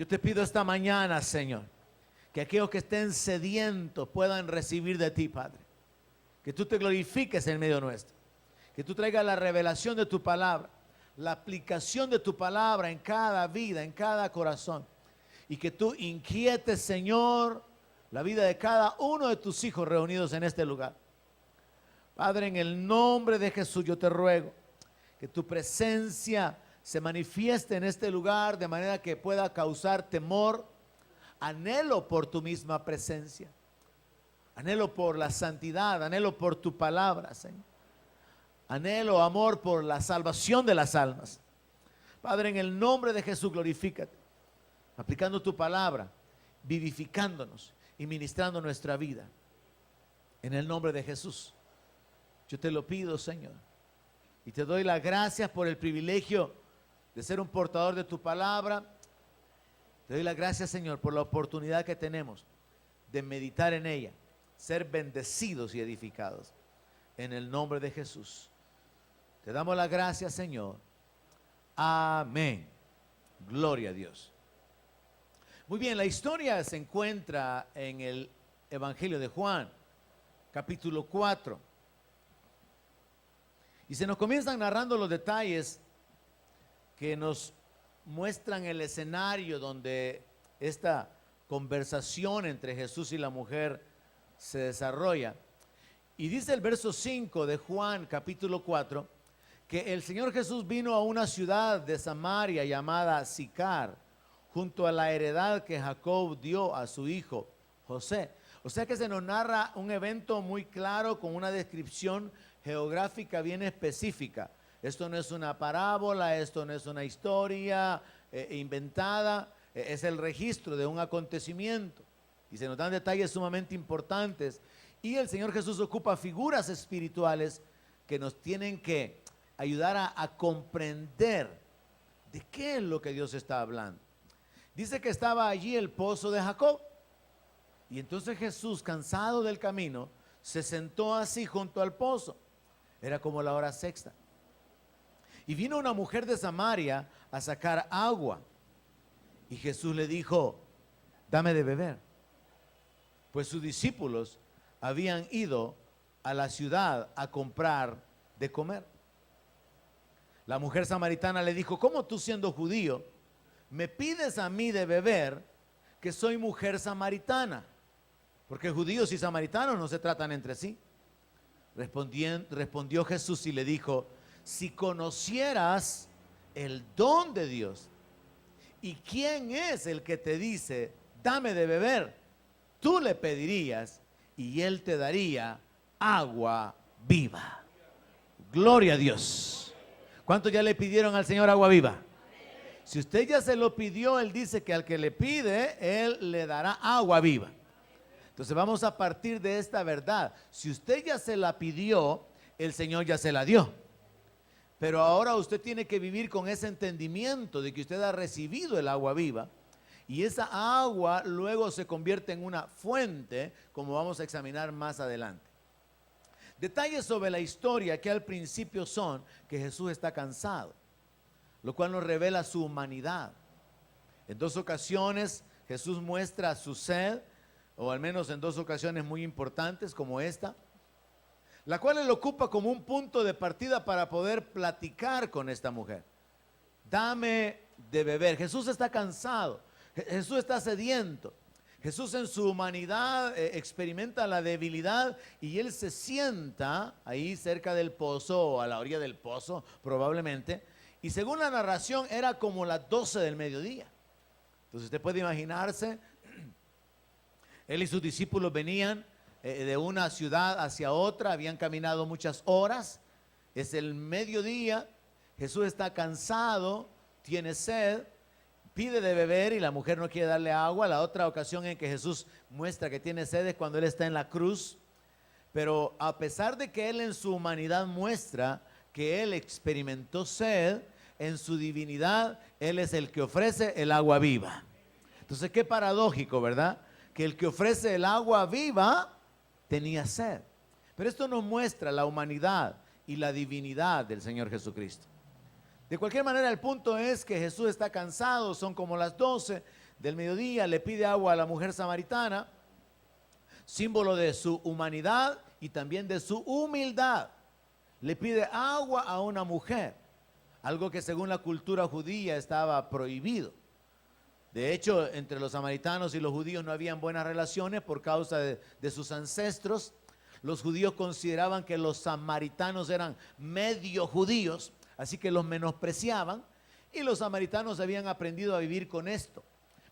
Yo te pido esta mañana, Señor, que aquellos que estén sedientos puedan recibir de ti, Padre. Que tú te glorifiques en medio nuestro. Que tú traigas la revelación de tu palabra, la aplicación de tu palabra en cada vida, en cada corazón. Y que tú inquietes, Señor, la vida de cada uno de tus hijos reunidos en este lugar. Padre, en el nombre de Jesús yo te ruego que tu presencia se manifieste en este lugar de manera que pueda causar temor. Anhelo por tu misma presencia. Anhelo por la santidad, anhelo por tu palabra, Señor. Anhelo, amor, por la salvación de las almas. Padre, en el nombre de Jesús, glorifícate, aplicando tu palabra, vivificándonos y ministrando nuestra vida. En el nombre de Jesús, yo te lo pido, Señor, y te doy las gracias por el privilegio de ser un portador de tu palabra. Te doy las gracias, Señor, por la oportunidad que tenemos de meditar en ella, ser bendecidos y edificados. En el nombre de Jesús. Te damos las gracias, Señor. Amén. Gloria a Dios. Muy bien, la historia se encuentra en el Evangelio de Juan, capítulo 4. Y se nos comienzan narrando los detalles que nos muestran el escenario donde esta conversación entre Jesús y la mujer se desarrolla. Y dice el verso 5 de Juan capítulo 4 que el Señor Jesús vino a una ciudad de Samaria llamada Sicar, junto a la heredad que Jacob dio a su hijo José. O sea que se nos narra un evento muy claro con una descripción geográfica bien específica. Esto no es una parábola, esto no es una historia inventada, es el registro de un acontecimiento. Y se nos dan detalles sumamente importantes. Y el Señor Jesús ocupa figuras espirituales que nos tienen que ayudar a comprender de qué es lo que Dios está hablando. Dice que estaba allí el pozo de Jacob. Y entonces Jesús, cansado del camino, se sentó así junto al pozo. Era como la hora sexta. Y vino una mujer de Samaria a sacar agua. Y Jesús le dijo: dame de beber. Pues sus discípulos habían ido a la ciudad a comprar de comer. La mujer samaritana le dijo: ¿cómo tú, siendo judío, me pides a mí de beber, que soy mujer samaritana? Porque judíos y samaritanos no se tratan entre sí. Respondió Jesús y le dijo: si conocieras el don de Dios y quién es el que te dice dame de beber, tú le pedirías y él te daría agua viva. Gloria a Dios. ¿Cuántos ya le pidieron al Señor agua viva? Si usted ya se lo pidió, Él dice que al que le pide, Él le dará agua viva. Entonces vamos a partir de esta verdad. Si usted ya se la pidió, el Señor ya se la dio. Pero ahora usted tiene que vivir con ese entendimiento de que usted ha recibido el agua viva. Y esa agua luego se convierte en una fuente, como vamos a examinar más adelante. Detalles sobre la historia que al principio son que Jesús está cansado, lo cual nos revela su humanidad. En dos ocasiones Jesús muestra su sed, o al menos en dos ocasiones muy importantes como esta, la cual él ocupa como un punto de partida para poder platicar con esta mujer. Dame de beber. Jesús está cansado, Jesús está sediento. Jesús en su humanidad experimenta la debilidad y él se sienta ahí cerca del pozo o a la orilla del pozo probablemente, y según la narración era como las 12 del mediodía. Entonces usted puede imaginarse, él y sus discípulos venían de una ciudad hacia otra, habían caminado muchas horas, es el mediodía, Jesús está cansado, tiene sed, pide de beber y la mujer no quiere darle agua. La otra ocasión en que Jesús muestra que tiene sed es cuando él está en la cruz. Pero a pesar de que él en su humanidad muestra que él experimentó sed, en su divinidad él es el que ofrece el agua viva. Entonces qué paradójico, ¿verdad? Que el que ofrece el agua viva tenía sed. Pero esto nos muestra la humanidad y la divinidad del Señor Jesucristo. De cualquier manera, el punto es que Jesús está cansado, son como las 12. del mediodía, le pide agua a la mujer samaritana, símbolo de su humanidad y también de su humildad. Le pide agua a una mujer, algo que según la cultura judía estaba prohibido. De hecho, entre los samaritanos y los judíos no habían buenas relaciones por causa de sus ancestros. Los judíos consideraban que los samaritanos eran medio judíos, así que los menospreciaban, y los samaritanos habían aprendido a vivir con esto.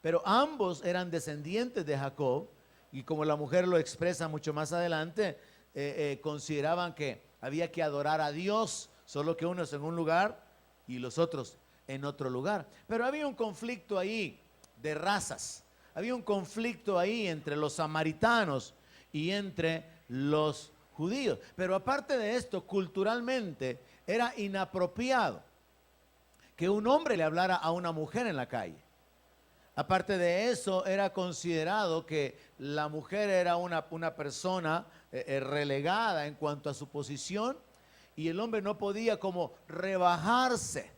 Pero ambos eran descendientes de Jacob, y como la mujer lo expresa mucho más adelante, consideraban que había que adorar a Dios, solo que unos en un lugar y los otros en otro lugar. Pero había un conflicto ahí de razas, había un conflicto ahí entre los samaritanos y entre los judíos. Pero aparte de esto, culturalmente era inapropiado que un hombre le hablara a una mujer en la calle. Aparte de eso, era considerado que la mujer era una persona relegada en cuanto a su posición, y el hombre no podía como rebajarse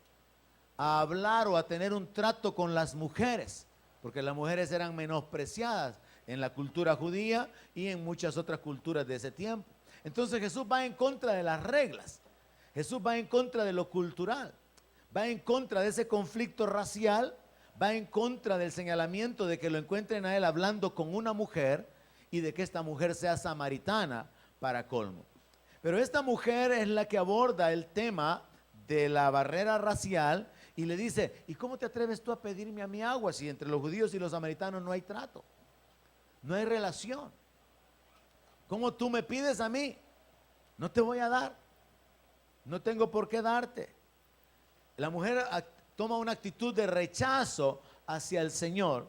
a hablar o a tener un trato con las mujeres, porque las mujeres eran menospreciadas en la cultura judía y en muchas otras culturas de ese tiempo. Entonces Jesús va en contra de las reglas, Jesús va en contra de lo cultural, va en contra de ese conflicto racial, va en contra del señalamiento de que lo encuentren a él hablando con una mujer y de que esta mujer sea samaritana para colmo. Pero esta mujer es la que aborda el tema de la barrera racial y le dice: ¿y cómo te atreves tú a pedirme a mí agua si entre los judíos y los samaritanos no hay trato? No hay relación. ¿Cómo tú me pides a mí? No te voy a dar. No tengo por qué darte. La mujer toma una actitud de rechazo hacia el Señor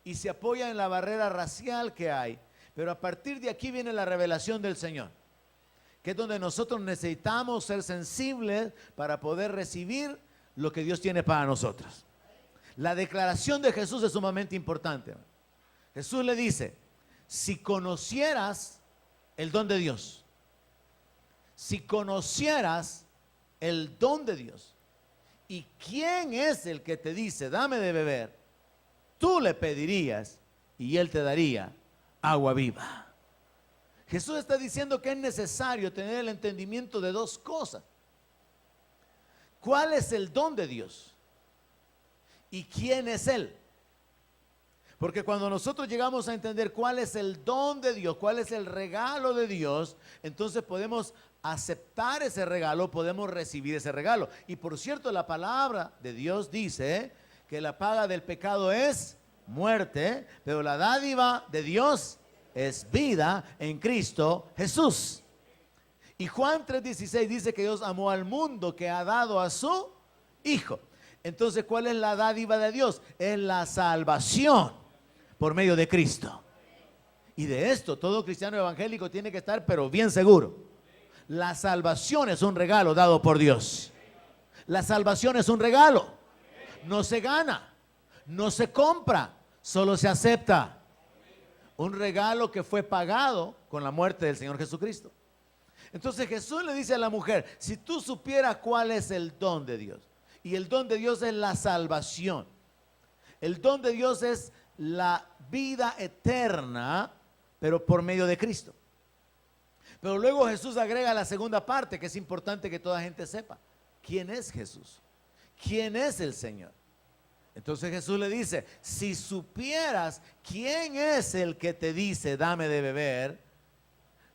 y se apoya en la barrera racial que hay. Pero a partir de aquí viene la revelación del Señor, que es donde nosotros necesitamos ser sensibles para poder recibir lo que Dios tiene para nosotros. La declaración de Jesús es sumamente importante. Jesús le dice: si conocieras el don de Dios, si conocieras el don de Dios, y quién es el que te dice dame de beber, tú le pedirías y él te daría agua viva. Jesús está diciendo que es necesario tener el entendimiento de dos cosas: ¿cuál es el don de Dios? ¿Y quién es Él? Porque cuando nosotros llegamos a entender cuál es el don de Dios, cuál es el regalo de Dios, entonces podemos aceptar ese regalo, podemos recibir ese regalo. Y por cierto, la palabra de Dios dice que la paga del pecado es muerte, pero la dádiva de Dios es vida en Cristo Jesús. Y Juan 3:16 dice que Dios amó al mundo, que ha dado a su Hijo. Entonces, ¿cuál es la dádiva de Dios? Es la salvación por medio de Cristo. Y de esto todo cristiano evangélico tiene que estar pero bien seguro. La salvación es un regalo dado por Dios. La salvación es un regalo. No se gana, no se compra, solo se acepta. Un regalo que fue pagado con la muerte del Señor Jesucristo. Entonces Jesús le dice a la mujer: si tú supieras cuál es el don de Dios. Y el don de Dios es la salvación. El don de Dios es la vida eterna, pero por medio de Cristo. Pero luego Jesús agrega la segunda parte, que es importante que toda gente sepa: ¿quién es Jesús? ¿Quién es el Señor? Entonces Jesús le dice: si supieras quién es el que te dice dame de beber,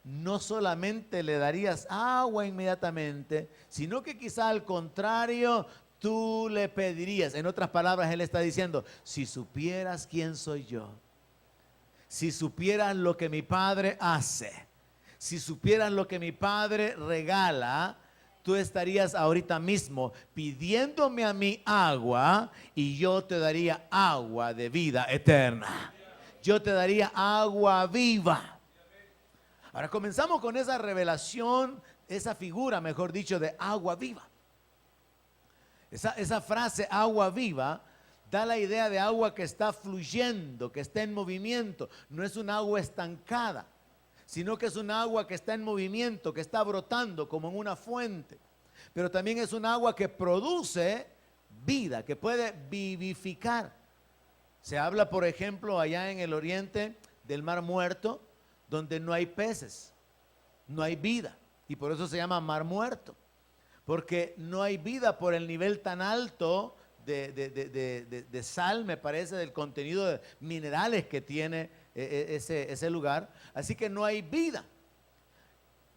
no solamente le darías agua inmediatamente, sino que quizá al contrario, tú le pedirías. En otras palabras, Él está diciendo: si supieras quién soy yo, si supieras lo que mi Padre hace, si supieras lo que mi Padre regala, tú estarías ahorita mismo pidiéndome a mí agua y yo te daría agua de vida eterna. Yo te daría agua viva. Ahora comenzamos con esa revelación, esa figura, mejor dicho, de agua viva. Esa frase agua viva da la idea de agua que está fluyendo, que está en movimiento. No es un agua estancada, sino que es un agua que está en movimiento, que está brotando como en una fuente. Pero también es un agua que produce vida, que puede vivificar. Se habla, por ejemplo, allá en el oriente del Mar Muerto, donde no hay peces, no hay vida, y por eso se llama Mar Muerto, porque no hay vida por el nivel tan alto de sal, me parece, del contenido de minerales que tiene ese lugar, así que no hay vida.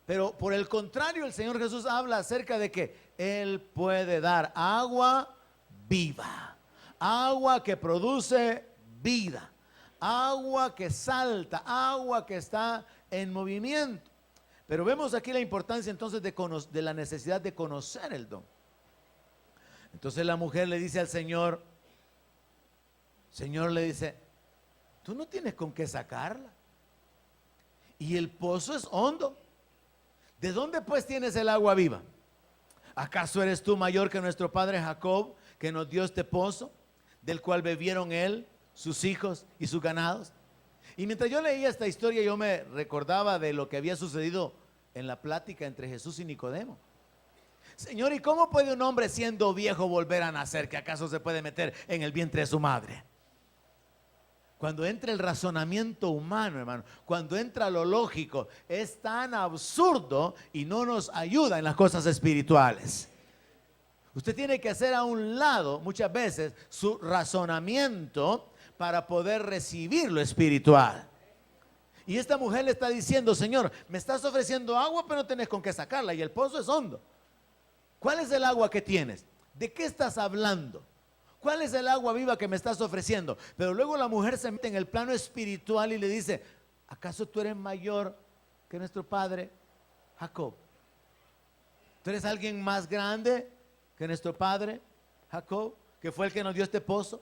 Pero por el contrario, el Señor Jesús habla acerca de que Él puede dar agua viva, agua que produce vida, agua que salta, agua que está en movimiento. Pero vemos aquí la importancia entonces de la necesidad de conocer el don. Entonces la mujer le dice al Señor, le dice, tú no tienes con qué sacarla, y el pozo es hondo. ¿De dónde pues tienes el agua viva? ¿Acaso eres tú mayor que nuestro padre Jacob, que nos dio este pozo, del cual bebieron él, sus hijos y sus ganados? Y mientras yo leía esta historia, yo me recordaba de lo que había sucedido en la plática entre Jesús y Nicodemo. Señor, ¿y cómo puede un hombre siendo viejo volver a nacer? ¿Que acaso se puede meter en el vientre de su madre? Cuando entra el razonamiento humano, hermano, cuando entra lo lógico, es tan absurdo y no nos ayuda en las cosas espirituales. Usted tiene que hacer a un lado muchas veces su razonamiento para poder recibir lo espiritual. Y esta mujer le está diciendo, Señor, me estás ofreciendo agua, pero no tenés con qué sacarla y el pozo es hondo. ¿Cuál es el agua que tienes? ¿De qué estás hablando? ¿Cuál es el agua viva que me estás ofreciendo? Pero luego la mujer se mete en el plano espiritual y le dice, ¿acaso tú eres mayor que nuestro padre Jacob? ¿Tú eres alguien más grande que nuestro padre Jacob, que fue el que nos dio este pozo?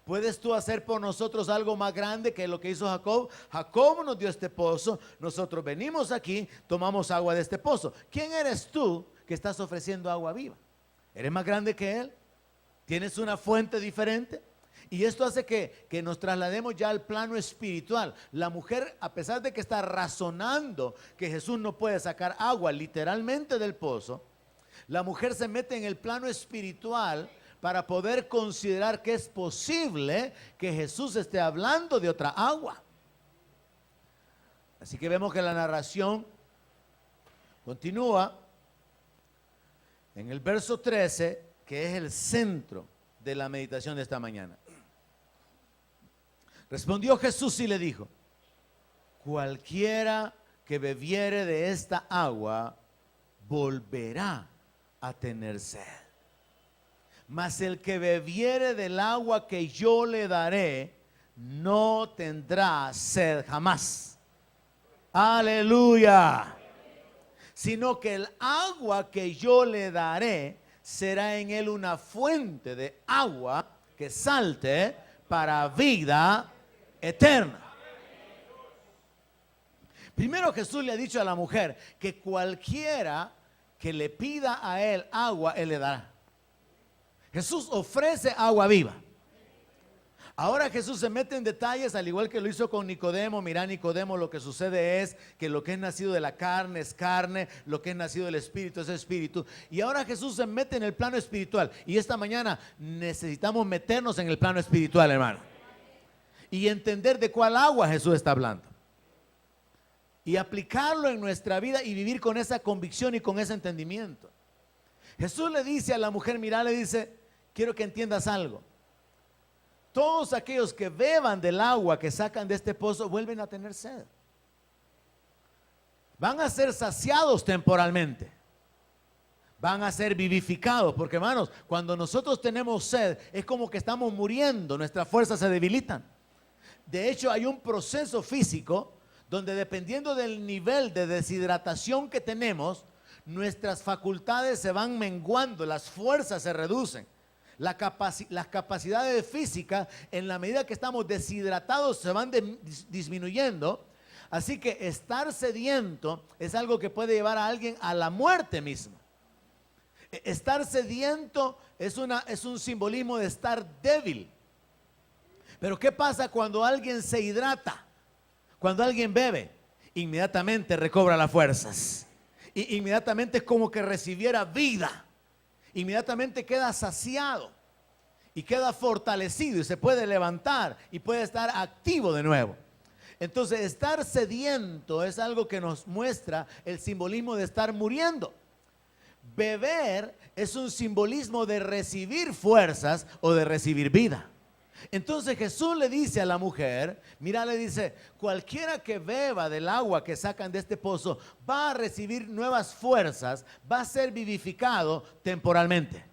¿Puedes tú hacer por nosotros algo más grande que lo que hizo Jacob? Jacob nos dio este pozo, nosotros venimos aquí, tomamos agua de este pozo. ¿Quién eres tú que estás ofreciendo agua viva? ¿Eres más grande que él? ¿Tienes una fuente diferente? Y esto hace que nos traslademos ya al plano espiritual. La mujer, a pesar de que está razonando que Jesús no puede sacar agua literalmente del pozo, la mujer se mete en el plano espiritual para poder considerar que es posible que Jesús esté hablando de otra agua. Así que vemos que la narración continúa en el verso 13, que es el centro de la meditación de esta mañana. Respondió Jesús y le dijo, cualquiera que bebiere de esta agua volverá a tener sed. Mas el que bebiere del agua que yo le daré, no tendrá sed jamás. Aleluya. Sino que el agua que yo le daré será en él una fuente de agua que salte para vida eterna. Primero Jesús le ha dicho a la mujer que cualquiera que le pida a él agua, él le dará. Jesús ofrece agua viva. Ahora Jesús se mete en detalles, al igual que lo hizo con Nicodemo. Mira, Nicodemo, lo que sucede es que lo que es nacido de la carne es carne, lo que es nacido del espíritu es espíritu. Y ahora Jesús se mete en el plano espiritual. Y esta mañana necesitamos meternos en el plano espiritual, hermano, y entender de cuál agua Jesús está hablando, y aplicarlo en nuestra vida y vivir con esa convicción y con ese entendimiento. Jesús le dice a la mujer, mira, le dice, quiero que entiendas algo. Todos aquellos que beban del agua que sacan de este pozo vuelven a tener sed. Van a ser saciados temporalmente. Van a ser vivificados. Porque, hermanos, cuando nosotros tenemos sed, es como que estamos muriendo, nuestras fuerzas se debilitan. De hecho, hay un proceso físico donde, dependiendo del nivel de deshidratación que tenemos, nuestras facultades se van menguando, las fuerzas se reducen. Las capacidades físicas, en la medida que estamos deshidratados, se van disminuyendo. Así que estar sediento es algo que puede llevar a alguien a la muerte misma. Estar sediento es un simbolismo de estar débil. Pero ¿qué pasa cuando alguien se hidrata? Cuando alguien bebe, inmediatamente recobra las fuerzas. Y inmediatamente es como que recibiera vida. Inmediatamente queda saciado. y queda fortalecido y se puede levantar y puede estar activo de nuevo. Entonces, estar sediento es algo que nos muestra el simbolismo de estar muriendo. Beber es un simbolismo de recibir fuerzas o de recibir vida. Entonces Jesús le dice a la mujer, mira, le dice, cualquiera que beba del agua que sacan de este pozo va a recibir nuevas fuerzas, va a ser vivificado temporalmente.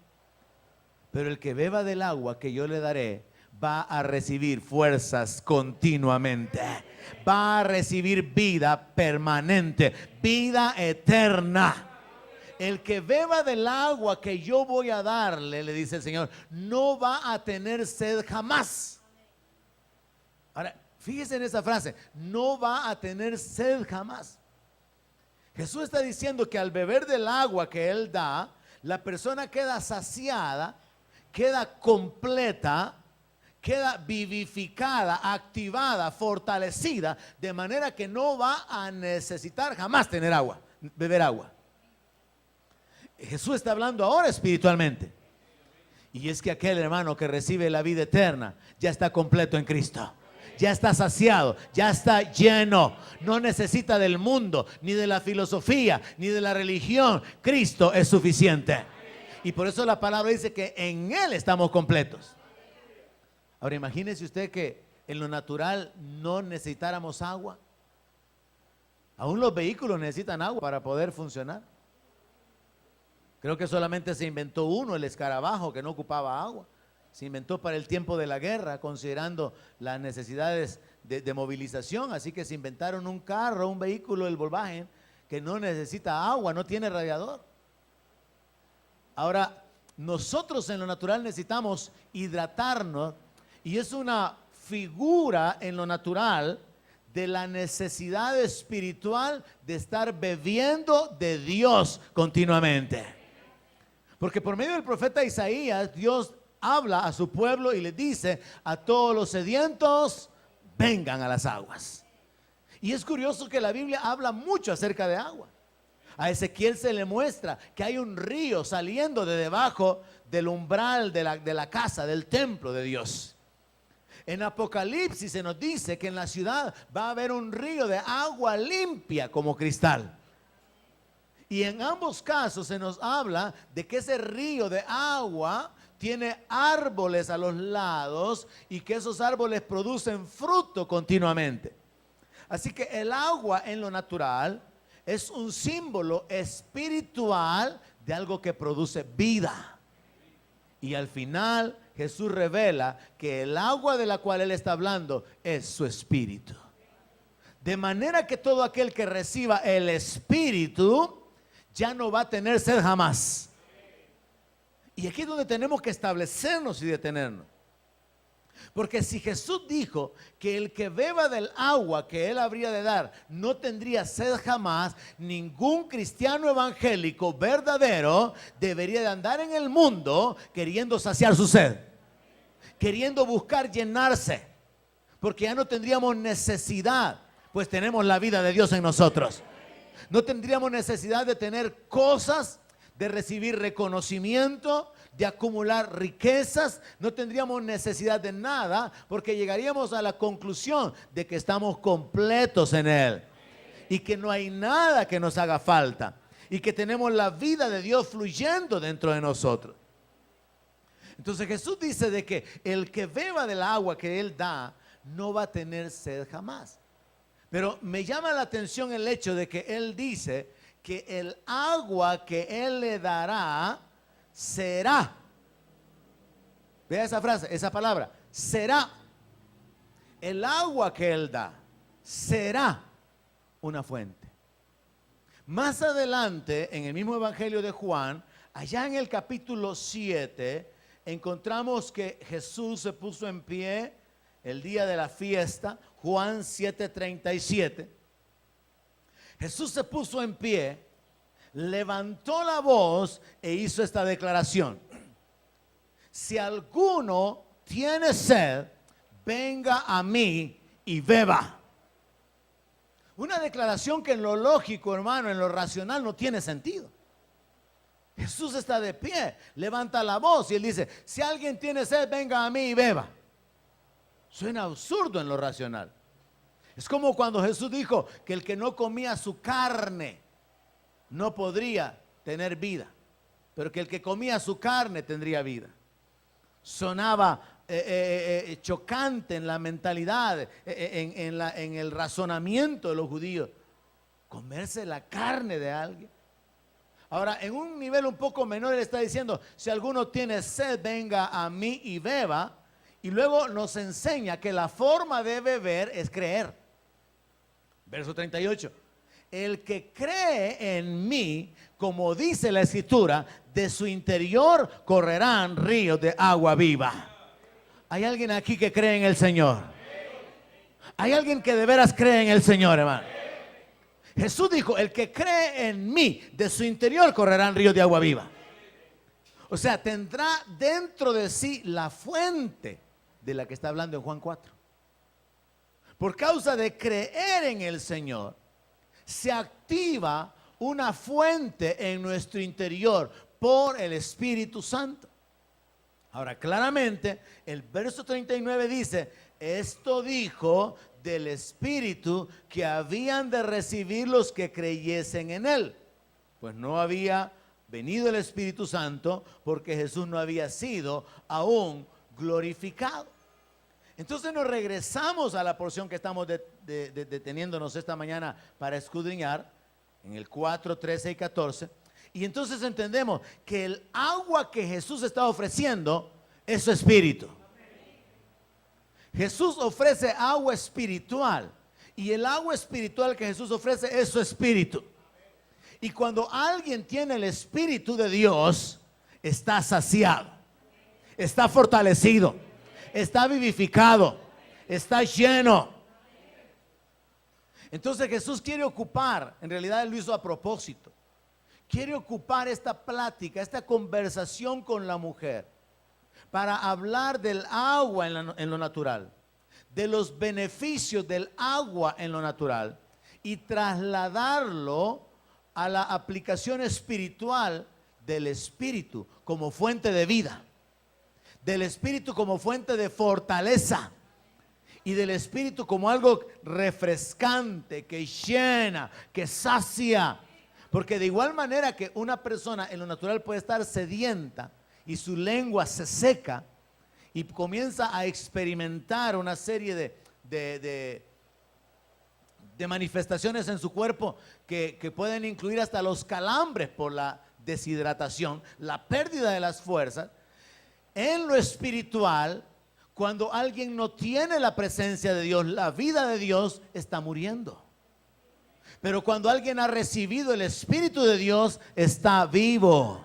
Pero el que beba del agua que yo le daré va a recibir fuerzas continuamente, va a recibir vida permanente, vida eterna. El que beba del agua que yo voy a darle, le dice el Señor, no va a tener sed jamás. Ahora, fíjese en esa frase, no va a tener sed jamás. Jesús está diciendo que al beber del agua que Él da, la persona queda saciada, queda completa, queda vivificada, activada, fortalecida, de manera que no va a necesitar jamás tener agua, beber agua. Jesús está hablando ahora espiritualmente. Y es que aquel hermano que recibe la vida eterna ya está completo en Cristo. Ya está saciado, ya está lleno. No necesita del mundo, ni de la filosofía, ni de la religión. Cristo es suficiente. Y por eso la palabra dice que en Él estamos completos. Ahora imagínese usted que en lo natural no necesitáramos agua. Aún los vehículos necesitan agua para poder funcionar. Creo que solamente se inventó uno, el escarabajo, que no ocupaba agua. Se inventó para el tiempo de la guerra, considerando las necesidades de movilización. Así que se inventaron un carro, un vehículo, el Volkswagen, que no necesita agua, no tiene radiador. Ahora, nosotros en lo natural necesitamos hidratarnos, y es una figura en lo natural de la necesidad espiritual de estar bebiendo de Dios continuamente. Porque por medio del profeta Isaías, Dios habla a su pueblo y le dice a todos los sedientos, vengan a las aguas. Y es curioso que la Biblia habla mucho acerca de agua. A Ezequiel se le muestra que hay un río saliendo de debajo del umbral de la casa, del templo de Dios. En Apocalipsis se nos dice que en la ciudad va a haber un río de agua limpia como cristal. Y en ambos casos se nos habla de que ese río de agua tiene árboles a los lados y que esos árboles producen fruto continuamente. Así que el agua en lo natural es un símbolo espiritual de algo que produce vida. Y al final Jesús revela que el agua de la cual Él está hablando es su espíritu. De manera que todo aquel que reciba el espíritu ya no va a tener sed jamás. Y aquí es donde tenemos que establecernos y detenernos. Porque si Jesús dijo que el que beba del agua que Él habría de dar no tendría sed jamás, ningún cristiano evangélico verdadero debería de andar en el mundo queriendo saciar su sed, queriendo buscar llenarse, porque ya no tendríamos necesidad, pues tenemos la vida de Dios en nosotros. No tendríamos necesidad de tener cosas, de recibir reconocimiento, de acumular riquezas. No tendríamos necesidad de nada, porque llegaríamos a la conclusión de que estamos completos en Él y que no hay nada que nos haga falta y que tenemos la vida de Dios fluyendo dentro de nosotros. Entonces Jesús dice de que el que beba del agua que Él da no va a tener sed jamás. Pero me llama la atención el hecho de que Él dice que el agua que Él le dará será. Vea esa frase, esa palabra, será. El agua que Él da será una fuente. Más adelante, en el mismo Evangelio de Juan, allá en el capítulo 7, encontramos que Jesús se puso en pie el día de la fiesta. Juan 7:37. Jesús se puso en pie, levantó la voz e hizo esta declaración: si alguno tiene sed, venga a mí y beba. Una declaración que en lo lógico, hermano, en lo racional no tiene sentido. Jesús está de pie, levanta la voz y él dice, si alguien tiene sed, venga a mí y beba. Suena absurdo en lo racional. Es como cuando Jesús dijo que el que no comía su carne no podría tener vida, pero que el que comía su carne tendría vida. Sonaba chocante en la mentalidad, en el razonamiento de los judíos. Comerse la carne de alguien. Ahora, en un nivel un poco menor, él está diciendo, si alguno tiene sed, venga a mí y beba. Y luego nos enseña que la forma de beber es creer. Verso 38. El que cree en mí, como dice la Escritura, de su interior correrán ríos de agua viva. ¿Hay alguien aquí que cree en el Señor? ¿Hay alguien que de veras cree en el Señor, hermano? Jesús dijo, el que cree en mí, de su interior correrán ríos de agua viva. O sea, tendrá dentro de sí la fuente de la que está hablando en Juan 4. Por causa de creer en el Señor, se activa una fuente en nuestro interior por el Espíritu Santo. Ahora, claramente, el verso 39 dice, esto dijo del Espíritu que habían de recibir los que creyesen en Él. Pues no había venido el Espíritu Santo porque Jesús no había sido aún glorificado. Entonces nos regresamos a la porción que estamos deteniéndonos esta mañana para escudriñar, en el 4, 13 y 14. Y entonces entendemos que el agua que Jesús está ofreciendo es su Espíritu. Jesús ofrece agua espiritual y el agua espiritual que Jesús ofrece es su Espíritu. Y cuando alguien tiene el Espíritu de Dios, está saciado, está fortalecido, está vivificado, está lleno. Entonces Jesús quiere ocupar, en realidad Él lo hizo a propósito, quiere ocupar esta plática, esta conversación con la mujer para hablar del agua en lo natural, de los beneficios del agua en lo natural y trasladarlo a la aplicación espiritual del Espíritu como fuente de vida, del Espíritu como fuente de fortaleza y del Espíritu como algo refrescante, que llena, que sacia. Porque de igual manera que una persona en lo natural puede estar sedienta y su lengua se seca y comienza a experimentar una serie de manifestaciones en su cuerpo que pueden incluir hasta los calambres por la deshidratación, la pérdida de las fuerzas. En lo espiritual, cuando alguien no tiene la presencia de Dios, la vida de Dios está muriendo. Pero cuando alguien ha recibido el Espíritu de Dios, está vivo,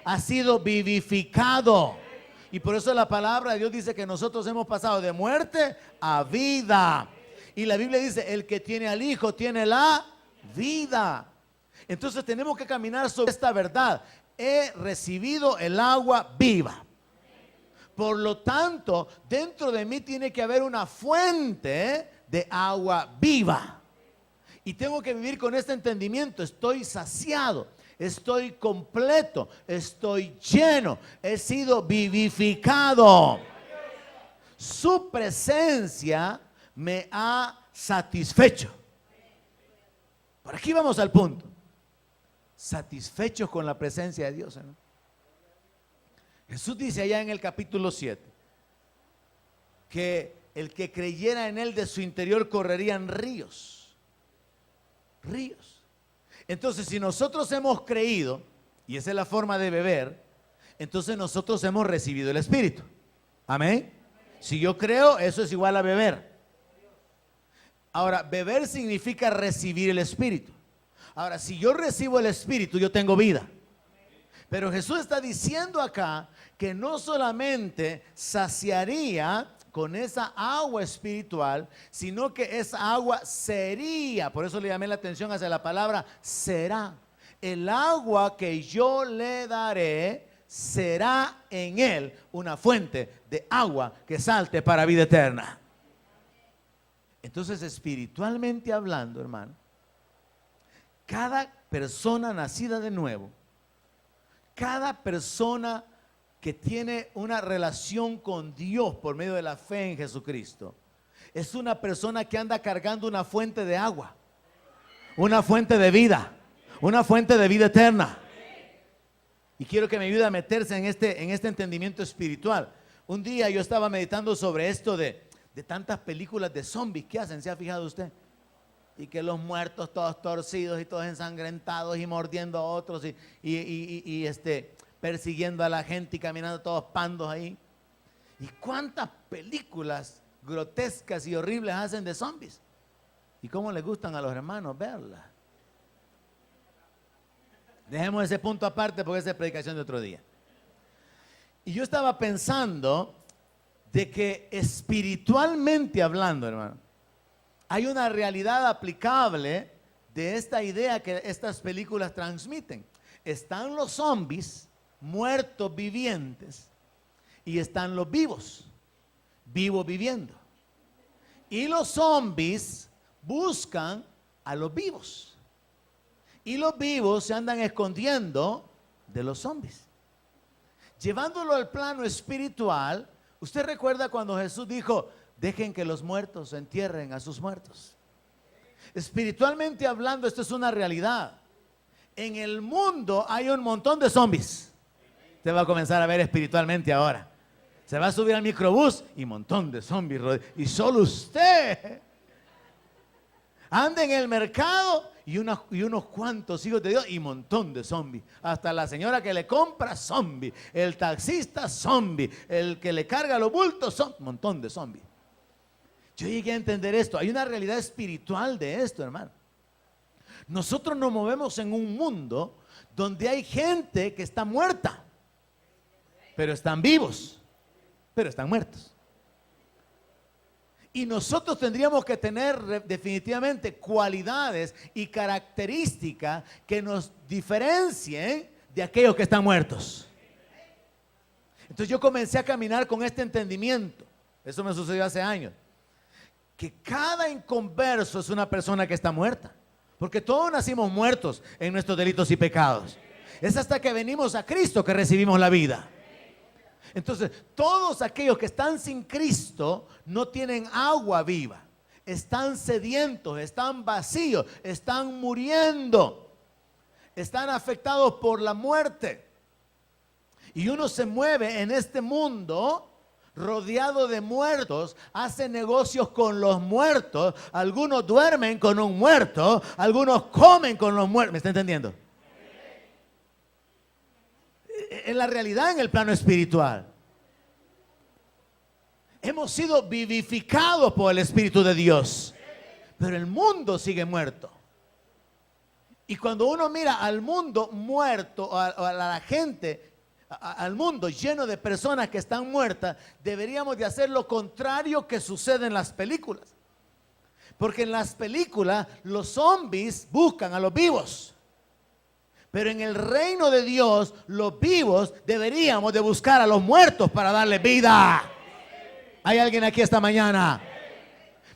ha sido vivificado. Y por eso la palabra de Dios dice que nosotros hemos pasado de muerte a vida. Y la Biblia dice, el que tiene al Hijo tiene la vida. Entonces tenemos que caminar sobre esta verdad. He recibido el agua viva. Por lo tanto, dentro de mí tiene que haber una fuente de agua viva. Y tengo que vivir con este entendimiento. Estoy saciado, estoy completo, estoy lleno, he sido vivificado. Su presencia me ha satisfecho. Por aquí vamos al punto. Satisfechos con la presencia de Dios, ¿no? Jesús dice allá en el capítulo 7 que el que creyera en Él, de su interior correrían ríos. Ríos. Entonces, si nosotros hemos creído, y esa es la forma de beber, entonces nosotros hemos recibido el Espíritu. Amén. Si yo creo, eso es igual a beber. Ahora, beber significa recibir el Espíritu. Ahora, si yo recibo el Espíritu, yo tengo vida. Pero Jesús está diciendo acá que no solamente saciaría con esa agua espiritual, sino que esa agua sería, por eso le llamé la atención hacia la palabra será. El agua que yo le daré será en él una fuente de agua que salte para vida eterna. Entonces, espiritualmente hablando, hermano, cada persona nacida de nuevo cada persona que tiene una relación con Dios por medio de la fe en Jesucristo es una persona que anda cargando una fuente de agua, una fuente de vida, una fuente de vida eterna. Y quiero que me ayude a meterse en este entendimiento espiritual. Un día yo estaba meditando sobre esto de tantas películas de zombies que hacen, ¿se ha fijado usted? Y que los muertos todos torcidos y todos ensangrentados y mordiendo a otros y persiguiendo a la gente y caminando todos pandos ahí. ¿Y cuántas películas grotescas y horribles hacen de zombies? ¿Y cómo les gustan a los hermanos verlas? Dejemos ese punto aparte porque esa es predicación de otro día. Y yo estaba pensando de que espiritualmente hablando, hermano, hay una realidad aplicable de esta idea que estas películas transmiten. Están los zombies, muertos vivientes, y están los vivos, vivos viviendo. Y los zombies buscan a los vivos. Y los vivos se andan escondiendo de los zombies. Llevándolo al plano espiritual, ¿usted recuerda cuando Jesús dijo, dejen que los muertos entierren a sus muertos? Espiritualmente hablando, esto es una realidad. En el mundo hay un montón de zombies. Usted va a comenzar a ver espiritualmente ahora. Se va a subir al microbús y un montón de zombies. Y solo usted anda en el mercado y unos cuantos hijos de Dios y un montón de zombies. Hasta la señora que le compra, zombie. El taxista, zombie. El que le carga los bultos, un montón de zombies. Yo llegué a entender esto. Hay una realidad espiritual de esto, hermano. Nosotros nos movemos en un mundo donde hay gente que está muerta, pero están vivos, pero están muertos. Y nosotros tendríamos que tener definitivamente cualidades y características que nos diferencien de aquellos que están muertos. Entonces yo comencé a caminar con este entendimiento. Eso me sucedió hace años. Que cada inconverso es una persona que está muerta. Porque todos nacimos muertos en nuestros delitos y pecados. Es hasta que venimos a Cristo que recibimos la vida. Entonces, todos aquellos que están sin Cristo no tienen agua viva. Están sedientos, están vacíos, están muriendo. Están afectados por la muerte. Y uno se mueve en este mundo rodeado de muertos, hace negocios con los muertos. Algunos duermen con un muerto, algunos comen con los muertos. ¿Me está entendiendo? En la realidad, en el plano espiritual, hemos sido vivificados por el Espíritu de Dios, pero el mundo sigue muerto. Y cuando uno mira al mundo muerto, a la gente, al mundo lleno de personas que están muertas, deberíamos de hacer lo contrario que sucede en las películas. Porque en las películas los zombies buscan a los vivos. Pero en el reino de Dios, los vivos deberíamos de buscar a los muertos para darle vida. ¿Hay alguien aquí esta mañana?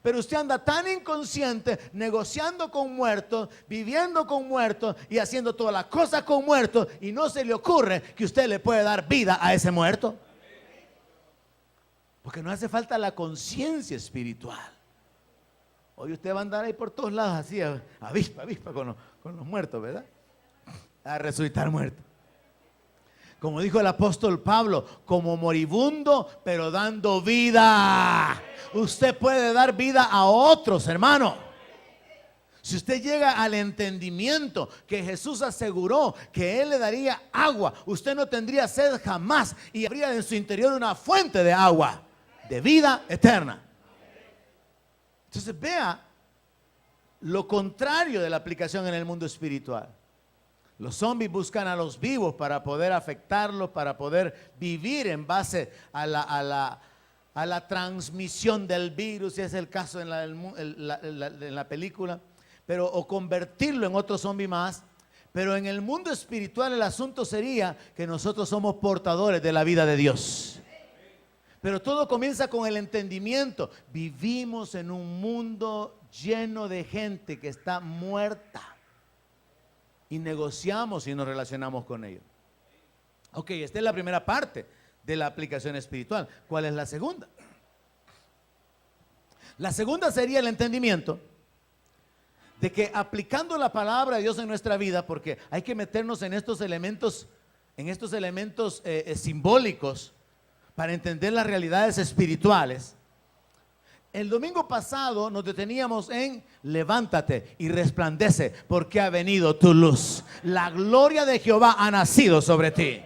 Pero usted anda tan inconsciente, negociando con muertos, viviendo con muertos y haciendo todas las cosas con muertos, y no se le ocurre que usted le puede dar vida a ese muerto. Porque no hace falta la conciencia espiritual. Hoy usted va a andar ahí por todos lados así, avispa con los muertos, ¿verdad? A resucitar muertos. Como dijo el apóstol Pablo, como moribundo, pero dando vida. Usted puede dar vida a otros, hermano. Si usted llega al entendimiento que Jesús aseguró que Él le daría agua, usted no tendría sed jamás y habría en su interior una fuente de agua, de vida eterna. Entonces vea lo contrario de la aplicación en el mundo espiritual. Los zombies buscan a los vivos para poder afectarlos, para poder vivir en base a la transmisión del virus, si es el caso en la película, pero o convertirlo en otro zombie más. Pero en el mundo espiritual el asunto sería que nosotros somos portadores de la vida de Dios. Pero todo comienza con el entendimiento. Vivimos en un mundo lleno de gente que está muerta. Y negociamos y nos relacionamos con ellos. Ok, esta es la primera parte de la aplicación espiritual. ¿Cuál es la segunda? La segunda sería el entendimiento de que aplicando la palabra de Dios en nuestra vida, porque hay que meternos en estos elementos simbólicos para entender las realidades espirituales. El domingo pasado nos deteníamos en levántate y resplandece porque ha venido tu luz. La gloria de Jehová ha nacido sobre ti.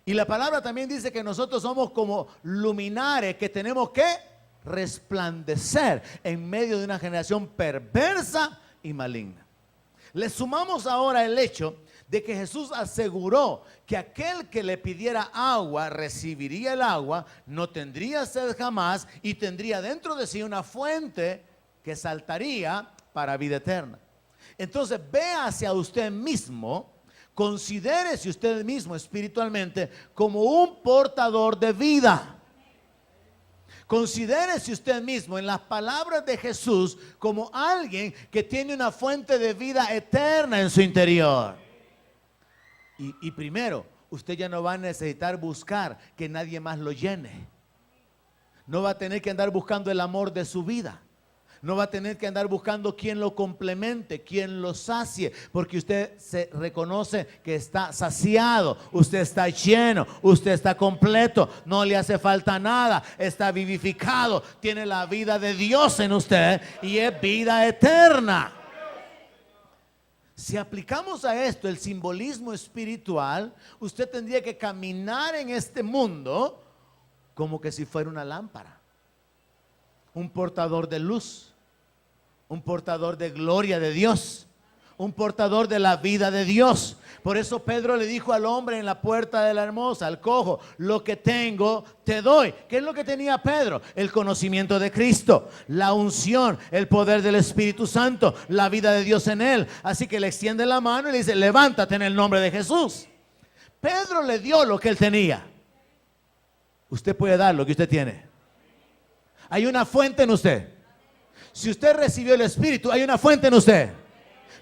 Y la palabra también dice que nosotros somos como luminares que tenemos que resplandecer en medio de una generación perversa y maligna. Le sumamos ahora el hecho de que Jesús aseguró que aquel que le pidiera agua recibiría el agua, no tendría sed jamás y tendría dentro de sí una fuente que saltaría para vida eterna. Entonces vea hacia usted mismo, considérese usted mismo espiritualmente como un portador de vida. Considérese usted mismo en las palabras de Jesús como alguien que tiene una fuente de vida eterna en su interior. Y primero, usted ya no va a necesitar buscar que nadie más lo llene. No va a tener que andar buscando el amor de su vida. No va a tener que andar buscando quien lo complemente, quien lo sacie, porque usted se reconoce que está saciado, usted está lleno, usted está completo, no le hace falta nada, está vivificado, tiene la vida de Dios en usted y es vida eterna. Si aplicamos a esto el simbolismo espiritual, usted tendría que caminar en este mundo como que si fuera una lámpara, un portador de luz, un portador de gloria de Dios, un portador de la vida de Dios. Por eso Pedro le dijo al hombre en la puerta de la hermosa, al cojo, lo que tengo te doy. ¿Qué es lo que tenía Pedro? El conocimiento de Cristo, la unción, el poder del Espíritu Santo, la vida de Dios en él. Así que le extiende la mano y le dice, levántate en el nombre de Jesús. Pedro le dio lo que él tenía. Usted puede dar lo que usted tiene. Hay una fuente en usted. Si usted recibió el Espíritu, hay una fuente en usted.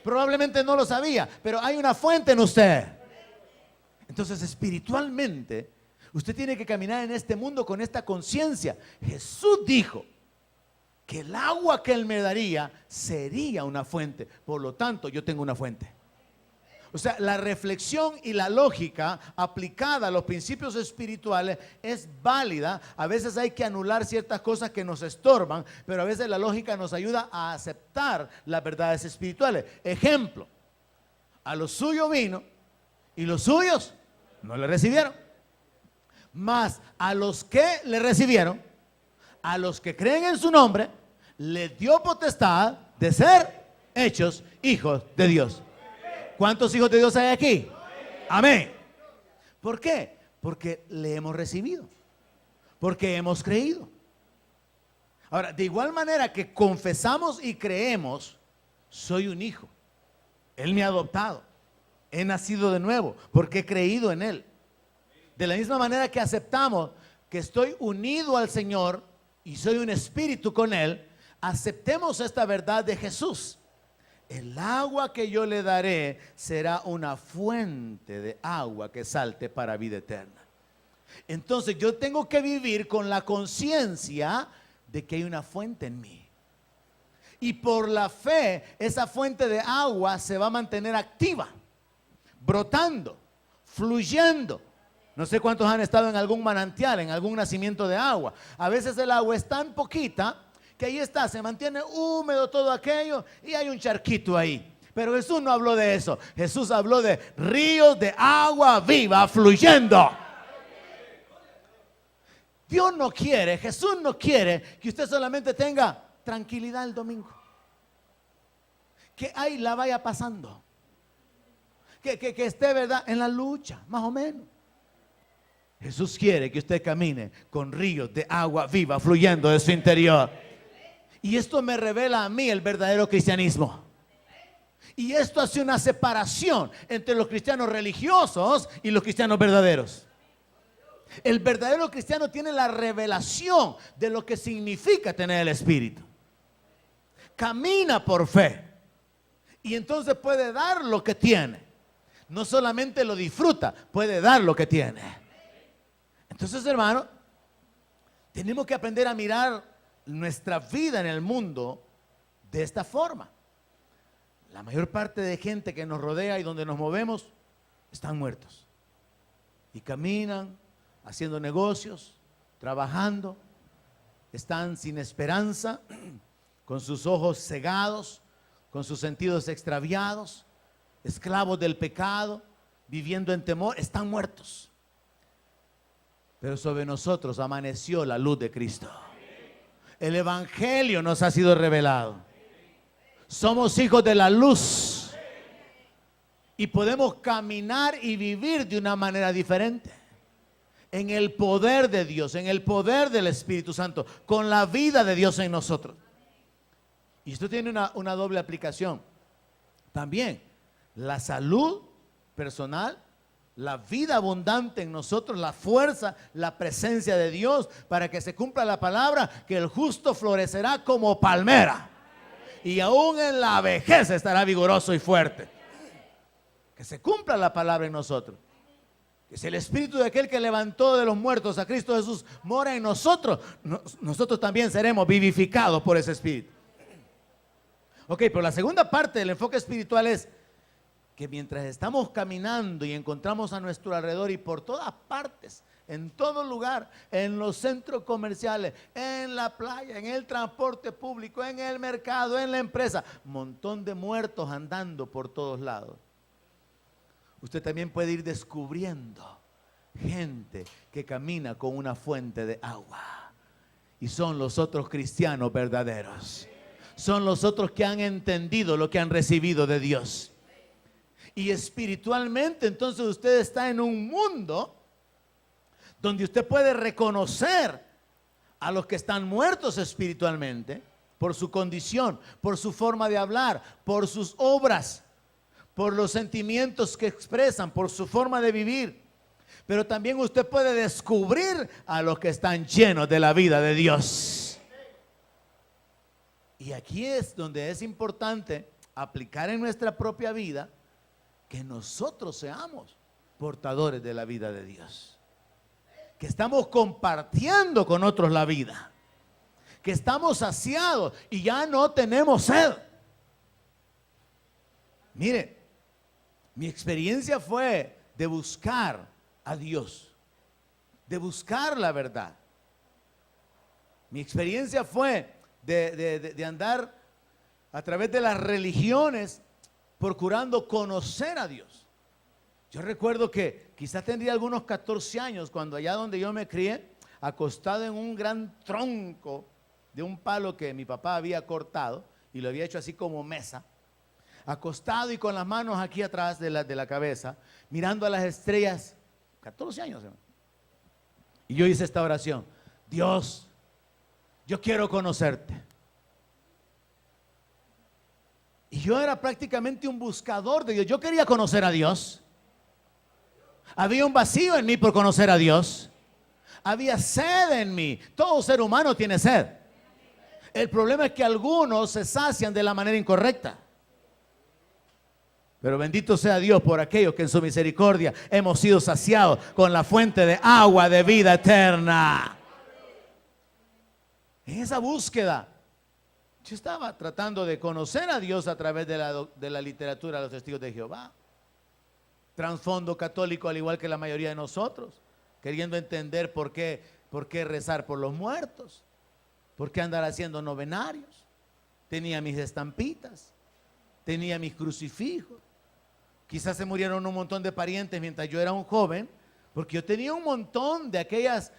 Probablemente no lo sabía, pero hay una fuente en usted. Entonces, espiritualmente, usted tiene que caminar en este mundo con esta conciencia. Jesús dijo que el agua que Él me daría sería una fuente. Por lo tanto, yo tengo una fuente. O sea, la reflexión y la lógica aplicada a los principios espirituales es válida. A veces hay que anular ciertas cosas que nos estorban, pero a veces la lógica nos ayuda a aceptar las verdades espirituales. Ejemplo, a los suyos vino y los suyos no le recibieron. Mas a los que le recibieron, a los que creen en su nombre, les dio potestad de ser hechos hijos de Dios. ¿Cuántos hijos de Dios hay aquí? Amén. ¿Por qué? Porque le hemos recibido. Porque hemos creído. Ahora, de igual manera que confesamos y creemos, soy un hijo. Él me ha adoptado. He nacido de nuevo porque he creído en Él. De la misma manera que aceptamos que estoy unido al Señor y soy un espíritu con Él, aceptemos esta verdad de Jesús. El agua que yo le daré será una fuente de agua que salte para vida eterna. Entonces yo tengo que vivir con la conciencia de que hay una fuente en mí. Y por la fe, esa fuente de agua se va a mantener activa, brotando, fluyendo. No sé cuántos han estado en algún manantial, en algún nacimiento de agua. A veces el agua es tan poquita que ahí está, se mantiene húmedo todo aquello y hay un charquito ahí. Pero Jesús no habló de eso. Jesús habló de ríos de agua viva fluyendo. Dios no quiere, Jesús no quiere que usted solamente tenga tranquilidad el domingo. Que ahí la vaya pasando. Que esté, ¿verdad?, en la lucha, más o menos. Jesús quiere que usted camine con ríos de agua viva fluyendo de su interior. Y esto me revela a mí el verdadero cristianismo. Y esto hace una separación entre los cristianos religiosos y los cristianos verdaderos. El verdadero cristiano tiene la revelación de lo que significa tener el Espíritu. Camina por fe. Y entonces puede dar lo que tiene. no solamente lo disfruta, puede dar lo que tiene. Entonces, hermano, tenemos que aprender a mirar nuestra vida en el mundo de esta forma. La mayor parte de gente que nos rodea y donde nos movemos están muertos. Y caminan haciendo negocios, trabajando, están sin esperanza, con sus ojos cegados, con sus sentidos extraviados, esclavos del pecado, viviendo en temor, están muertos. Pero sobre nosotros amaneció la luz de Cristo. El evangelio nos ha sido revelado. Somos hijos de la luz y podemos caminar y vivir de una manera diferente, en el poder de Dios, en el poder del Espíritu Santo, con la vida de Dios en nosotros. Y esto tiene una doble aplicación. También la salud personal, la vida abundante en nosotros, la fuerza, la presencia de Dios, para que se cumpla la palabra, que el justo florecerá como palmera y aún en la vejez estará vigoroso y fuerte. Que se cumpla la palabra en nosotros. Que si el espíritu de aquel que levantó de los muertos a Cristo Jesús mora en nosotros, nosotros también seremos vivificados por ese espíritu. Ok, pero la segunda parte del enfoque espiritual es que mientras estamos caminando y encontramos a nuestro alrededor y por todas partes, en todo lugar, en los centros comerciales, en la playa, en el transporte público, en el mercado, en la empresa, un montón de muertos andando por todos lados. Usted también puede ir descubriendo gente que camina con una fuente de agua. Y son los otros cristianos verdaderos. Son los otros que han entendido lo que han recibido de Dios. Y espiritualmente, entonces usted está en un mundo donde usted puede reconocer a los que están muertos espiritualmente por su condición, por su forma de hablar, por sus obras, por los sentimientos que expresan, por su forma de vivir. Pero también usted puede descubrir a los que están llenos de la vida de Dios. Y aquí es donde es importante aplicar en nuestra propia vida que nosotros seamos portadores de la vida de Dios. Que estamos compartiendo con otros la vida. Que estamos saciados y ya no tenemos sed. Mire, mi experiencia fue de buscar a Dios, de buscar la verdad. Mi experiencia fue de andar a través de las religiones procurando conocer a Dios. Yo recuerdo que quizás tendría algunos 14 años cuando allá donde yo me crié, acostado en un gran tronco de un palo que mi papá había cortado y lo había hecho así como mesa, acostado y con las manos aquí atrás de la cabeza, mirando a las estrellas, 14 años. Y yo hice esta oración: Dios, yo quiero conocerte. Y yo era prácticamente un buscador de Dios. Yo quería conocer a Dios. Había un vacío en mí por conocer a Dios. Había sed en mí. Todo ser humano tiene sed. El problema es que algunos se sacian de la manera incorrecta. Pero bendito sea Dios por aquellos que en su misericordia hemos sido saciados con la fuente de agua de vida eterna. En esa búsqueda, yo estaba tratando de conocer a Dios a través de la literatura de los testigos de Jehová. Trasfondo católico al igual que la mayoría de nosotros, queriendo entender por qué rezar por los muertos, por qué andar haciendo novenarios. Tenía mis estampitas, tenía mis crucifijos. Quizás se murieron un montón de parientes mientras yo era un joven, porque yo tenía un montón de aquellas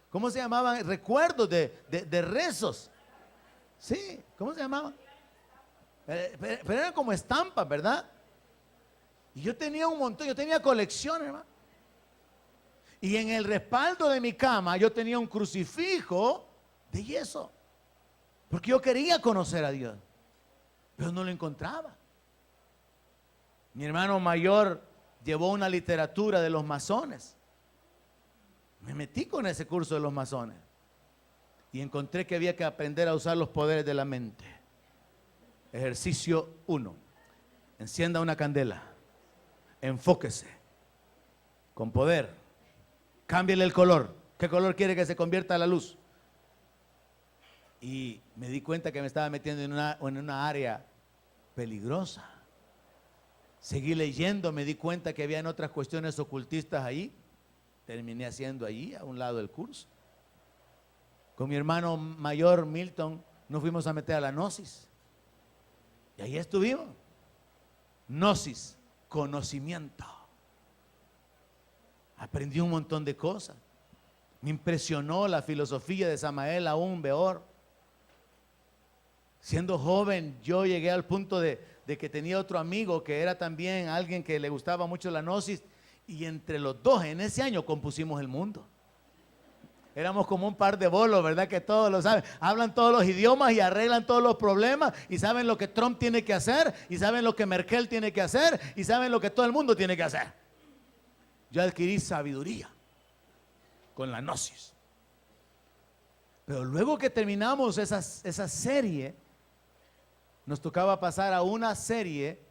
¿cómo se llamaban? Recuerdos de rezos. Sí, ¿cómo se llamaban? Pero eran como estampas, ¿verdad? Y yo tenía un montón, yo tenía colecciones, hermano. Y en el respaldo de mi cama yo tenía un crucifijo de yeso, porque yo quería conocer a Dios, pero no lo encontraba. Mi hermano mayor llevó una literatura de los masones. Me metí con ese curso de los masones y encontré que había que aprender a usar los poderes de la mente. Ejercicio 1. encienda una candela, enfóquese con poder, cámbiale el color. ¿Qué color quiere que se convierta la luz? Y me di cuenta que me estaba metiendo en una área peligrosa. Seguí leyendo, me di cuenta que habían otras cuestiones ocultistas ahí. Terminé haciendo allí, a un lado del curso. Con mi hermano mayor, Milton, nos fuimos a meter a la gnosis. Y ahí estuvimos. Gnosis, conocimiento. Aprendí un montón de cosas. Me impresionó la filosofía de Samael Aún Weor. Siendo joven, yo llegué al punto de que tenía otro amigo que era también alguien que le gustaba mucho la gnosis. Y entre los dos, en ese año, compusimos el mundo. Éramos como un par de bolos, ¿verdad? Que todos lo saben. Hablan todos los idiomas y arreglan todos los problemas. Y saben lo que Trump tiene que hacer. Y saben lo que Merkel tiene que hacer. Y saben lo que todo el mundo tiene que hacer. Yo adquirí sabiduría con la gnosis. Pero luego que terminamos esa serie, nos tocaba pasar a una serie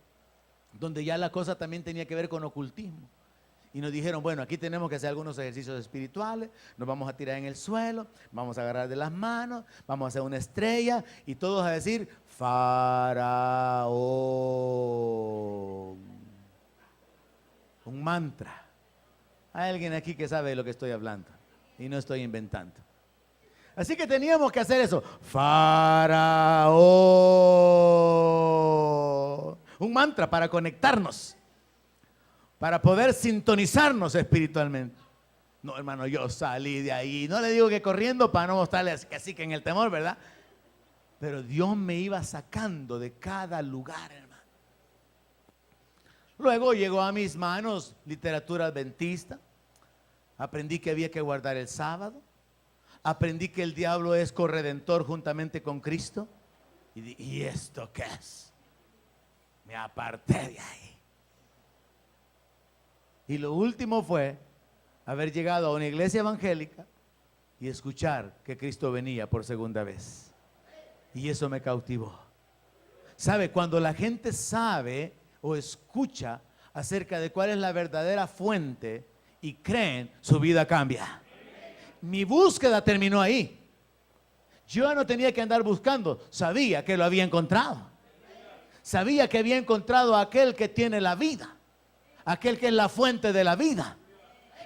donde ya la cosa también tenía que ver con ocultismo. Y nos dijeron, bueno, aquí tenemos que hacer algunos ejercicios espirituales, nos vamos a tirar en el suelo, vamos a agarrar de las manos, vamos a hacer una estrella y todos a decir, Faraón. Un mantra. Hay alguien aquí que sabe de lo que estoy hablando y no estoy inventando. Así que teníamos que hacer eso. Faraón. Un mantra para conectarnos, para poder sintonizarnos espiritualmente. No, hermano, yo salí de ahí. No le digo que corriendo para no mostrarle así que en el temor, ¿verdad? Pero Dios me iba sacando de cada lugar, hermano. Luego llegó a mis manos literatura adventista. Aprendí que había que guardar el sábado. Aprendí que el diablo es corredentor juntamente con Cristo. ¿Y esto qué es? Me aparté de ahí. Y lo último fue haber llegado a una iglesia evangélica y escuchar que Cristo venía por segunda vez. Y eso me cautivó. ¿Sabe? Cuando la gente sabe o escucha acerca de cuál es la verdadera fuente y creen, su vida cambia. Mi búsqueda terminó ahí. Yo ya no tenía que andar buscando, sabía que lo había encontrado. Sabía que había encontrado a aquel que tiene la vida, aquel que es la fuente de la vida.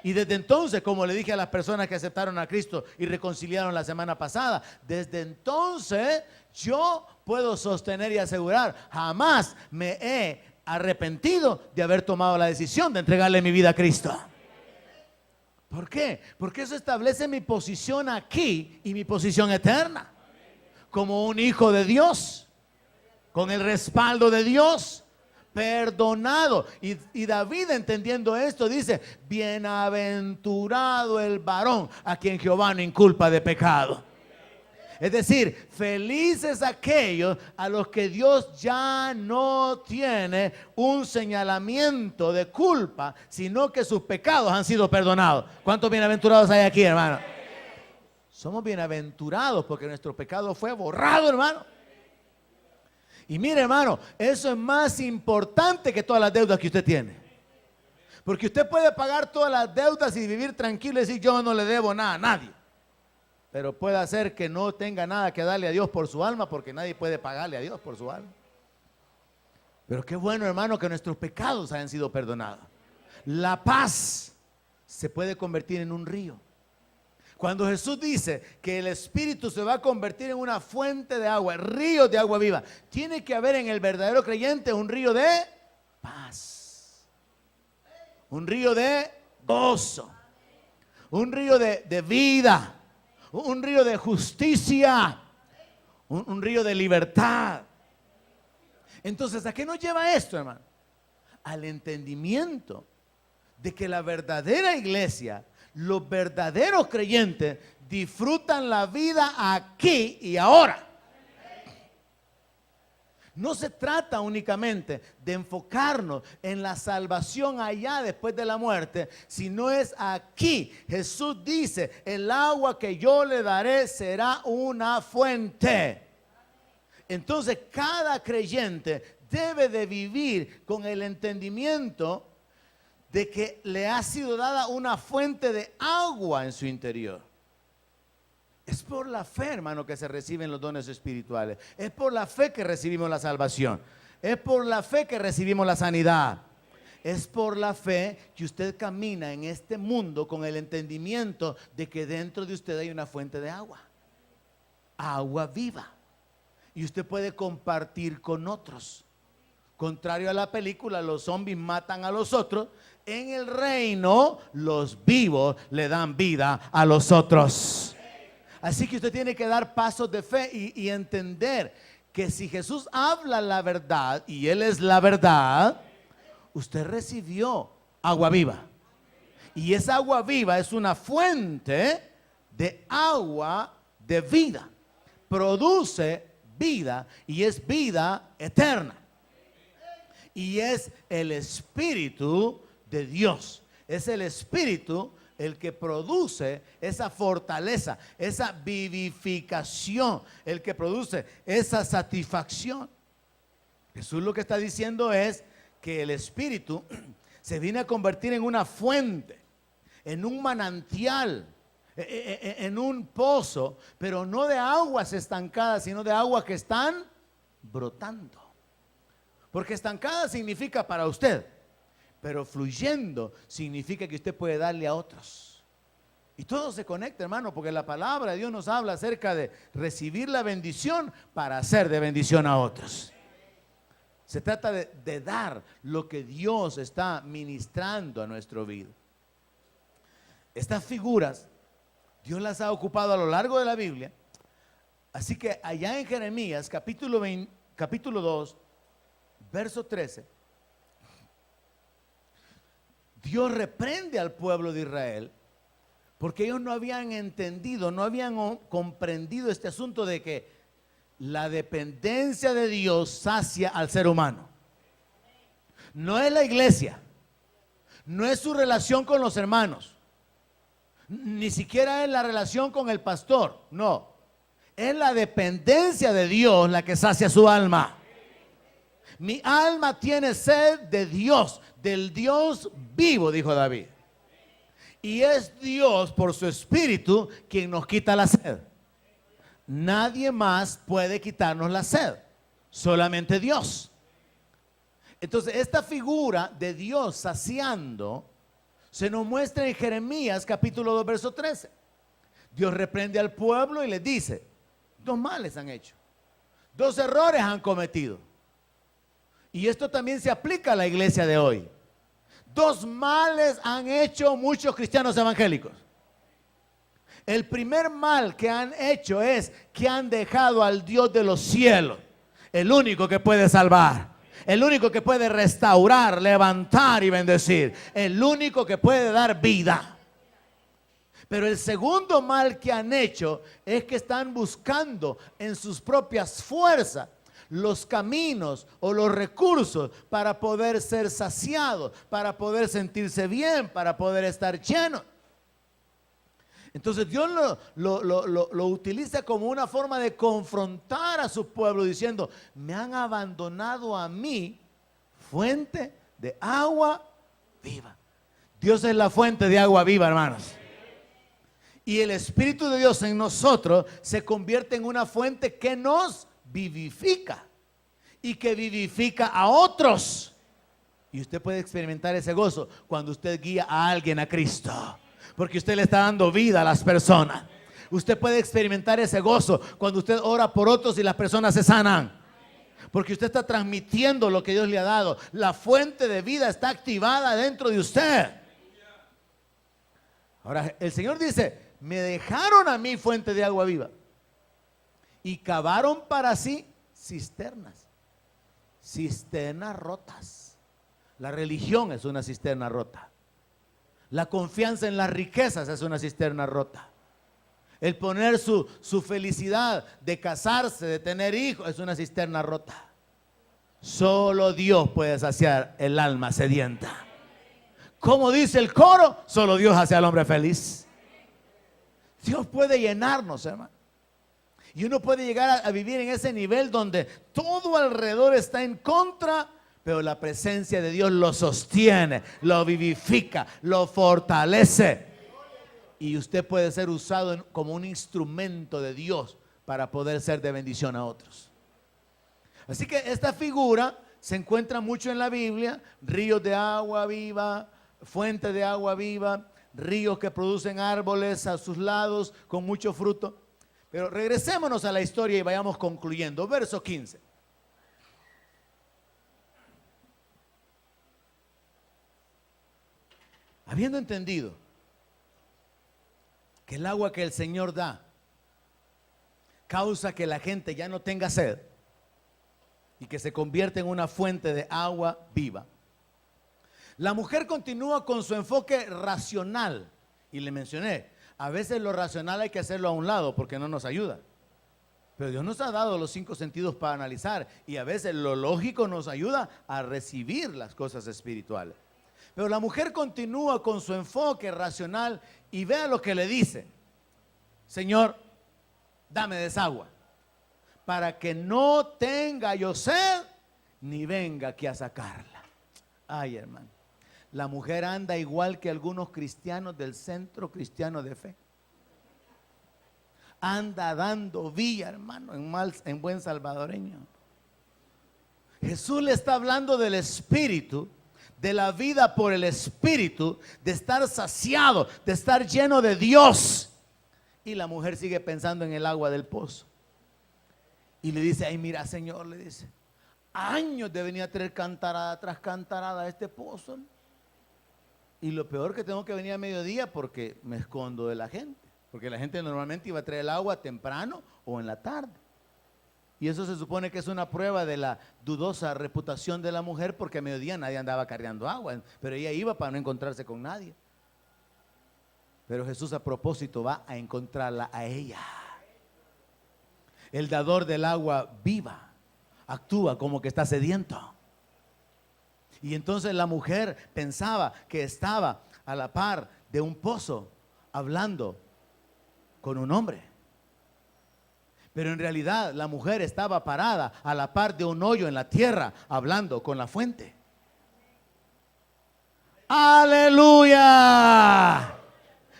Y desde entonces, como le dije a las personas que aceptaron a Cristo y reconciliaron la semana pasada, desde entonces yo puedo sostener y asegurar, jamás me he arrepentido de haber tomado la decisión de entregarle mi vida a Cristo. ¿Por qué? Porque eso establece mi posición aquí y mi posición eterna como un hijo de Dios, con el respaldo de Dios, perdonado. Y David, entendiendo esto, dice, bienaventurado el varón a quien Jehová no inculpa de pecado. Es decir, felices aquellos a los que Dios ya no tiene un señalamiento de culpa, sino que sus pecados han sido perdonados. ¿Cuántos bienaventurados hay aquí, hermano? Somos bienaventurados porque nuestro pecado fue borrado, hermano. Y mire, hermano, eso es más importante que todas las deudas que usted tiene. Porque usted puede pagar todas las deudas y vivir tranquilo y decir, yo no le debo nada a nadie. Pero puede hacer que no tenga nada que darle a Dios por su alma, porque nadie puede pagarle a Dios por su alma. Pero qué bueno, hermano, que nuestros pecados hayan sido perdonados. La paz se puede convertir en un río. Cuando Jesús dice que el Espíritu se va a convertir en una fuente de agua, ríos de agua viva, tiene que haber en el verdadero creyente un río de paz, un río de gozo, un río de vida, un río de justicia, un río de libertad. Entonces, ¿a qué nos lleva esto, hermano? Al entendimiento de que la verdadera iglesia, los verdaderos creyentes, disfrutan la vida aquí y ahora. No se trata únicamente de enfocarnos en la salvación allá después de la muerte, sino es aquí. Jesús dice, el agua que yo le daré será una fuente. Entonces cada creyente debe de vivir con el entendimiento de que le ha sido dada una fuente de agua en su interior. Es por la fe, hermano, que se reciben los dones espirituales. Es por la fe que recibimos la salvación. Es por la fe que recibimos la sanidad. Es por la fe que usted camina en este mundo con el entendimiento de que dentro de usted hay una fuente de agua. Agua viva. Y usted puede compartir con otros. Contrario a la película, los zombies matan a los otros. En el reino, los vivos le dan vida a los otros. Así que usted tiene que dar pasos de fe y entender que si Jesús habla la verdad y Él es la verdad, usted recibió agua viva. Y esa agua viva es una fuente de agua de vida. Produce vida y es vida eterna. Y es el Espíritu de Dios. Es el Espíritu el que produce esa fortaleza, esa vivificación, el que produce esa satisfacción. Jesús lo que está diciendo es que el Espíritu se viene a convertir en una fuente, en un manantial, en un pozo, pero no de aguas estancadas, sino de aguas que están brotando. Porque estancada significa para usted, pero fluyendo significa que usted puede darle a otros. Y todo se conecta, hermano, porque la palabra de Dios nos habla acerca de recibir la bendición para hacer de bendición a otros. Se trata de dar lo que Dios está ministrando a nuestra vida. Estas figuras, Dios las ha ocupado a lo largo de la Biblia. Así que allá en Jeremías, capítulo 2, verso 13, Dios reprende al pueblo de Israel porque ellos no habían entendido, no habían comprendido este asunto de que la dependencia de Dios sacia al ser humano. No es la iglesia, no es su relación con los hermanos, ni siquiera es la relación con el pastor, no. Es la dependencia de Dios la que sacia su alma. Mi alma tiene sed de Dios, del Dios vivo, dijo David. Y es Dios por su Espíritu quien nos quita la sed. Nadie más puede quitarnos la sed, solamente Dios. Entonces esta figura de Dios saciando se nos muestra en Jeremías capítulo 2 verso 13. Dios reprende al pueblo y les dice: 2 males han hecho, 2 errores han cometido. Y esto también se aplica a la iglesia de hoy. 2 males han hecho muchos cristianos evangélicos. El primer mal que han hecho es que han dejado al Dios de los cielos, el único que puede salvar, el único que puede restaurar, levantar y bendecir, el único que puede dar vida. Pero el segundo mal que han hecho es que están buscando en sus propias fuerzas los caminos o los recursos para poder ser saciados, para poder sentirse bien, para poder estar llenos. Entonces Dios lo utiliza como una forma de confrontar a su pueblo diciendo: me han abandonado a mí, fuente de agua viva. Dios es la fuente de agua viva, hermanos. Y el Espíritu de Dios en nosotros se convierte en una fuente que nos vivifica y que vivifica a otros. Y usted puede experimentar ese gozo cuando usted guía a alguien a Cristo, porque usted le está dando vida a las personas. Usted puede experimentar ese gozo cuando usted ora por otros y las personas se sanan, porque usted está transmitiendo lo que Dios le ha dado. La fuente de vida está activada dentro de usted. Ahora el Señor dice: me dejaron a mí fuente de agua viva y cavaron para sí cisternas rotas. La religión es una cisterna rota. La confianza en las riquezas es una cisterna rota. El poner su felicidad de casarse, de tener hijos, es una cisterna rota. Solo Dios puede saciar el alma sedienta. Como dice el coro, solo Dios hace al hombre feliz. Dios puede llenarnos, hermano. Y uno puede llegar a vivir en ese nivel donde todo alrededor está en contra, pero la presencia de Dios lo sostiene, lo vivifica, lo fortalece. Y usted puede ser usado como un instrumento de Dios para poder ser de bendición a otros. Así que esta figura se encuentra mucho en la Biblia: ríos de agua viva, fuentes de agua viva, ríos que producen árboles a sus lados con mucho fruto. Pero regresémonos a la historia y vayamos concluyendo. Verso 15. Habiendo entendido que el agua que el Señor da causa que la gente ya no tenga sed y que se convierte en una fuente de agua viva, la mujer continúa con su enfoque racional. Y le mencioné, a veces lo racional hay que hacerlo a un lado porque no nos ayuda. Pero Dios nos ha dado los 5 sentidos para analizar, y a veces lo lógico nos ayuda a recibir las cosas espirituales. Pero la mujer continúa con su enfoque racional y vea lo que le dice: Señor, dame de esa agua para que no tenga yo sed ni venga aquí a sacarla. Ay, hermano, la mujer anda igual que algunos cristianos del Centro Cristiano de Fe. Anda dando vía, hermano, en buen salvadoreño. Jesús le está hablando del Espíritu, de la vida por el Espíritu, de estar saciado, de estar lleno de Dios. Y la mujer sigue pensando en el agua del pozo. Y le dice: ay, mira, Señor, le dice, años de venir a traer cantarada tras cantarada a este pozo. Y lo peor, que tengo que venir a mediodía porque me escondo de la gente. Porque la gente normalmente iba a traer el agua temprano o en la tarde. Y eso se supone que es una prueba de la dudosa reputación de la mujer, porque a mediodía nadie andaba cargando agua, pero ella iba para no encontrarse con nadie. Pero Jesús a propósito va a encontrarla a ella. El dador del agua viva actúa como que está sediento. Y entonces la mujer pensaba que estaba a la par de un pozo hablando con un hombre. Pero en realidad la mujer estaba parada a la par de un hoyo en la tierra hablando con la fuente. ¡Aleluya!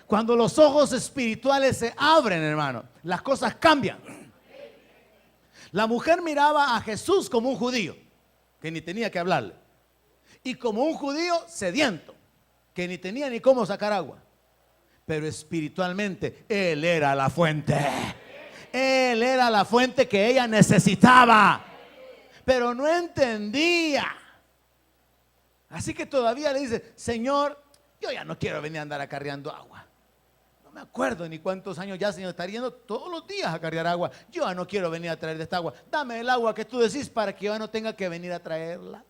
Cuando los ojos espirituales se abren, hermano, las cosas cambian. La mujer miraba a Jesús como un judío que ni tenía que hablarle, y como un judío sediento que ni tenía ni cómo sacar agua. Pero espiritualmente Él era la fuente. Él era la fuente que ella necesitaba, pero no entendía. Así que todavía le dice: Señor, yo ya no quiero venir a andar acarreando agua. No me acuerdo ni cuántos años ya, Señor, está yendo todos los días a cargar agua. Yo ya no quiero venir a traer de esta agua. Dame el agua que tú decís para que yo ya no tenga que venir a traerla.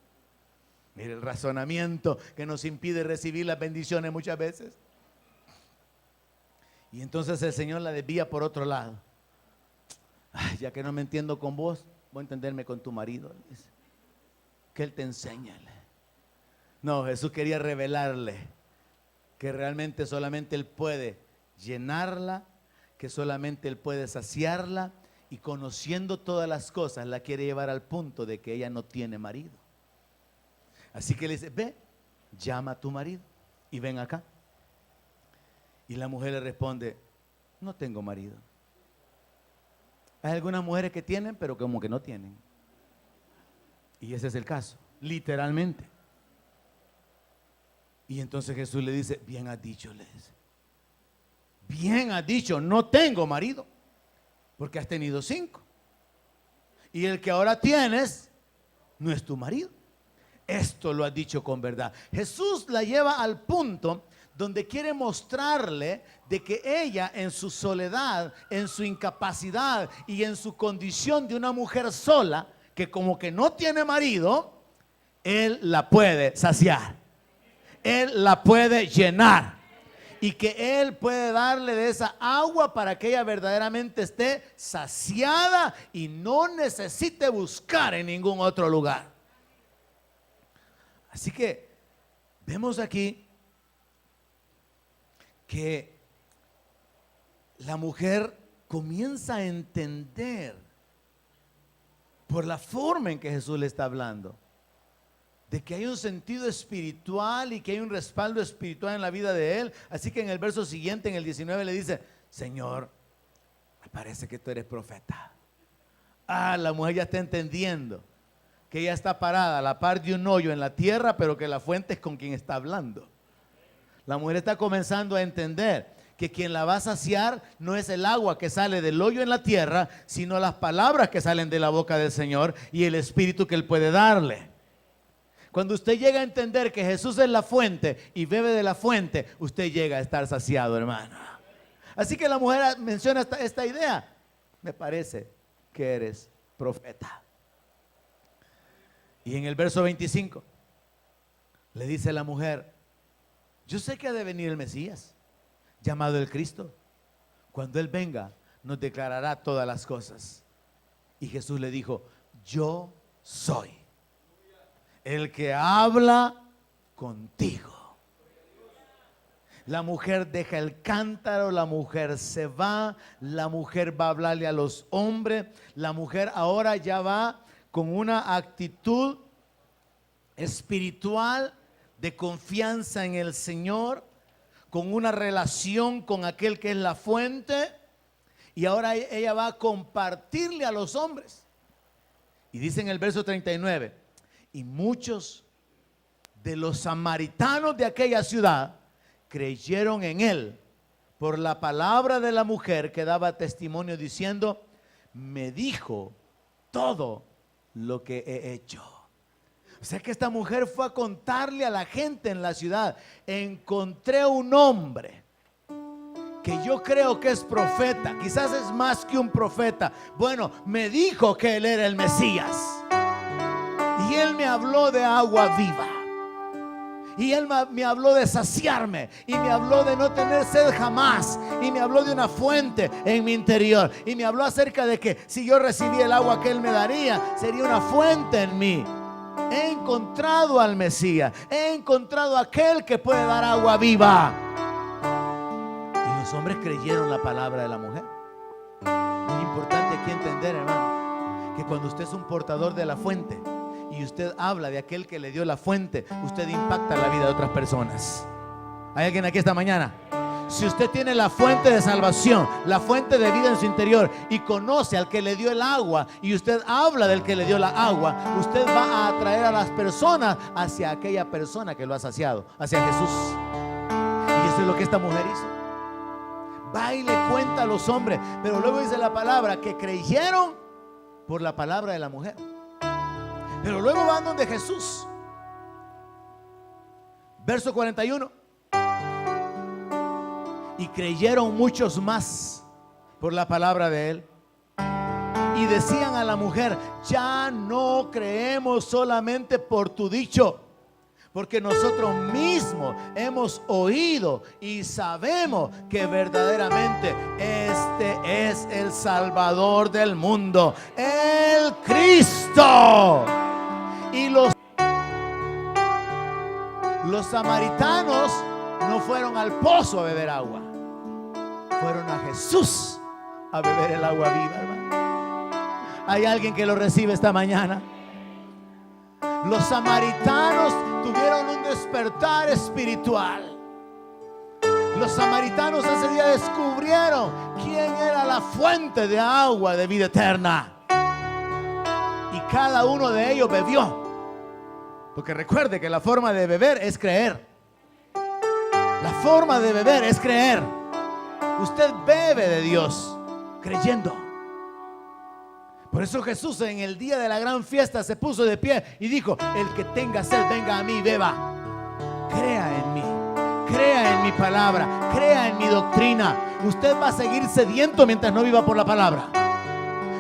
Mire el razonamiento que nos impide recibir las bendiciones muchas veces. Y entonces el Señor la desvía por otro lado. Ay, ya que no me entiendo con vos, voy a entenderme con tu marido. Que Él te enseñe. No, Jesús quería revelarle que realmente solamente Él puede llenarla, que solamente Él puede saciarla, y conociendo todas las cosas la quiere llevar al punto de que ella no tiene marido. Así que le dice: ve, llama a tu marido y ven acá. Y la mujer le responde: no tengo marido. Hay algunas mujeres que tienen, pero como que no tienen. Y ese es el caso, literalmente. Y entonces Jesús le dice: bien has dicho, le dice. Bien has dicho, no tengo marido, porque has tenido 5. Y el que ahora tienes no es tu marido. Esto lo has dicho con verdad. Jesús la lleva al punto donde quiere mostrarle de que ella, en su soledad, en su incapacidad y en su condición de una mujer sola, que como que no tiene marido, Él la puede saciar. Él la puede llenar. Y que Él puede darle de esa agua para que ella verdaderamente esté saciada y no necesite buscar en ningún otro lugar. Así que vemos aquí que la mujer comienza a entender por la forma en que Jesús le está hablando, de que hay un sentido espiritual y que hay un respaldo espiritual en la vida de él. Así que en el verso siguiente, en el 19, le dice: Señor, me parece que tú eres profeta. La mujer ya está entendiendo que ella está parada a la par de un hoyo en la tierra, pero que la fuente es con quien está hablando. La mujer está comenzando a entender que quien la va a saciar no es el agua que sale del hoyo en la tierra, sino las palabras que salen de la boca del Señor y el espíritu que Él puede darle. Cuando usted llega a entender que Jesús es la fuente y bebe de la fuente, usted llega a estar saciado, hermano. Así que la mujer menciona esta idea: me parece que eres profeta. Y en el verso 25 le dice la mujer: yo sé que ha de venir el Mesías, llamado el Cristo. Cuando Él venga, nos declarará todas las cosas. Y Jesús le dijo: yo soy el que habla contigo. La mujer deja el cántaro, la mujer se va, la mujer va a hablarle a los hombres. La mujer ahora ya va con una actitud espiritual de confianza en el Señor, con una relación con aquel que es la fuente, y ahora ella va a compartirle a los hombres. Y dice en el verso 39: y muchos de los samaritanos de aquella ciudad creyeron en él por la palabra de la mujer que daba testimonio diciendo: me dijo todo lo que he hecho. O sea que esta mujer fue a contarle a la gente en la ciudad: encontré un hombre que yo creo que es profeta, quizás es más que un profeta. Bueno, me dijo que él era el Mesías, y él me habló de agua viva, y él me habló de saciarme, y me habló de no tener sed jamás, y me habló de una fuente en mi interior, y me habló acerca de que si yo recibía el agua que él me daría, sería una fuente en mí. He encontrado al Mesías, he encontrado a aquel que puede dar agua viva. Y los hombres creyeron la palabra de la mujer. Muy importante aquí entender, hermano, que cuando usted es un portador de la fuente y usted habla de aquel que le dio la fuente, usted impacta la vida de otras personas. ¿Hay alguien aquí esta mañana? Si usted tiene la fuente de salvación, la fuente de vida en su interior, y conoce al que le dio el agua, y usted habla del que le dio la agua, usted va a atraer a las personas hacia aquella persona que lo ha saciado, hacia Jesús. Y eso es lo que esta mujer hizo. Va y le cuenta a los hombres, pero luego dice la palabra que creyeron por la palabra de la mujer. Pero luego van donde Jesús. Verso 41. Y creyeron muchos más por la palabra de él. Y decían a la mujer: ya no creemos solamente por tu dicho, porque nosotros mismos hemos oído y sabemos que verdaderamente este es el Salvador del mundo, el Cristo. Y los samaritanos no fueron al pozo a beber agua, fueron a Jesús a beber el agua viva, hermano. ¿Hay alguien que lo recibe esta mañana? Los samaritanos tuvieron un despertar espiritual. Los samaritanos ese día descubrieron quién era la fuente de agua de vida eterna. Y cada uno de ellos bebió. Porque recuerde que la forma de beber es creer. La forma de beber es creer. Usted bebe de Dios creyendo. Por eso Jesús en el día de la gran fiesta se puso de pie y dijo: el que tenga sed, venga a mí y beba. Crea en mí, crea en mi palabra, crea en mi doctrina. Usted va a seguir sediento mientras no viva por la palabra.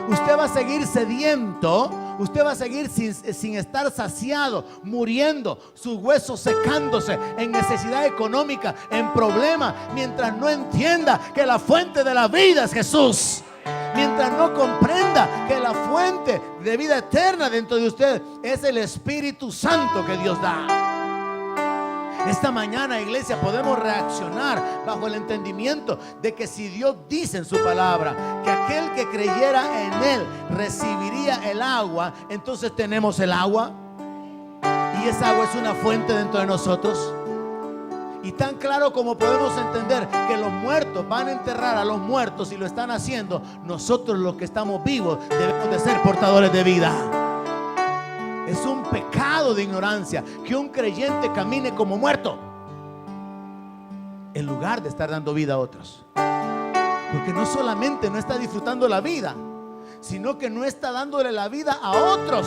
Usted va a seguir sediento. Usted va a seguir sin estar saciado, muriendo, sus huesos secándose, en necesidad económica, en problemas, mientras no entienda que la fuente de la vida es Jesús. Mientras no comprenda que la fuente de vida eterna dentro de usted es el Espíritu Santo que Dios da. Esta mañana, iglesia, podemos reaccionar bajo el entendimiento de que si Dios dice en su palabra que aquel que creyera en Él recibiría el agua, entonces tenemos el agua, y esa agua es una fuente dentro de nosotros. Y tan claro como podemos entender que los muertos van a enterrar a los muertos y lo están haciendo, nosotros los que estamos vivos debemos de ser portadores de vida. Es un pecado de ignorancia que un creyente camine como muerto en lugar de estar dando vida a otros. Porque no solamente no está disfrutando la vida, sino que no está dándole la vida a otros.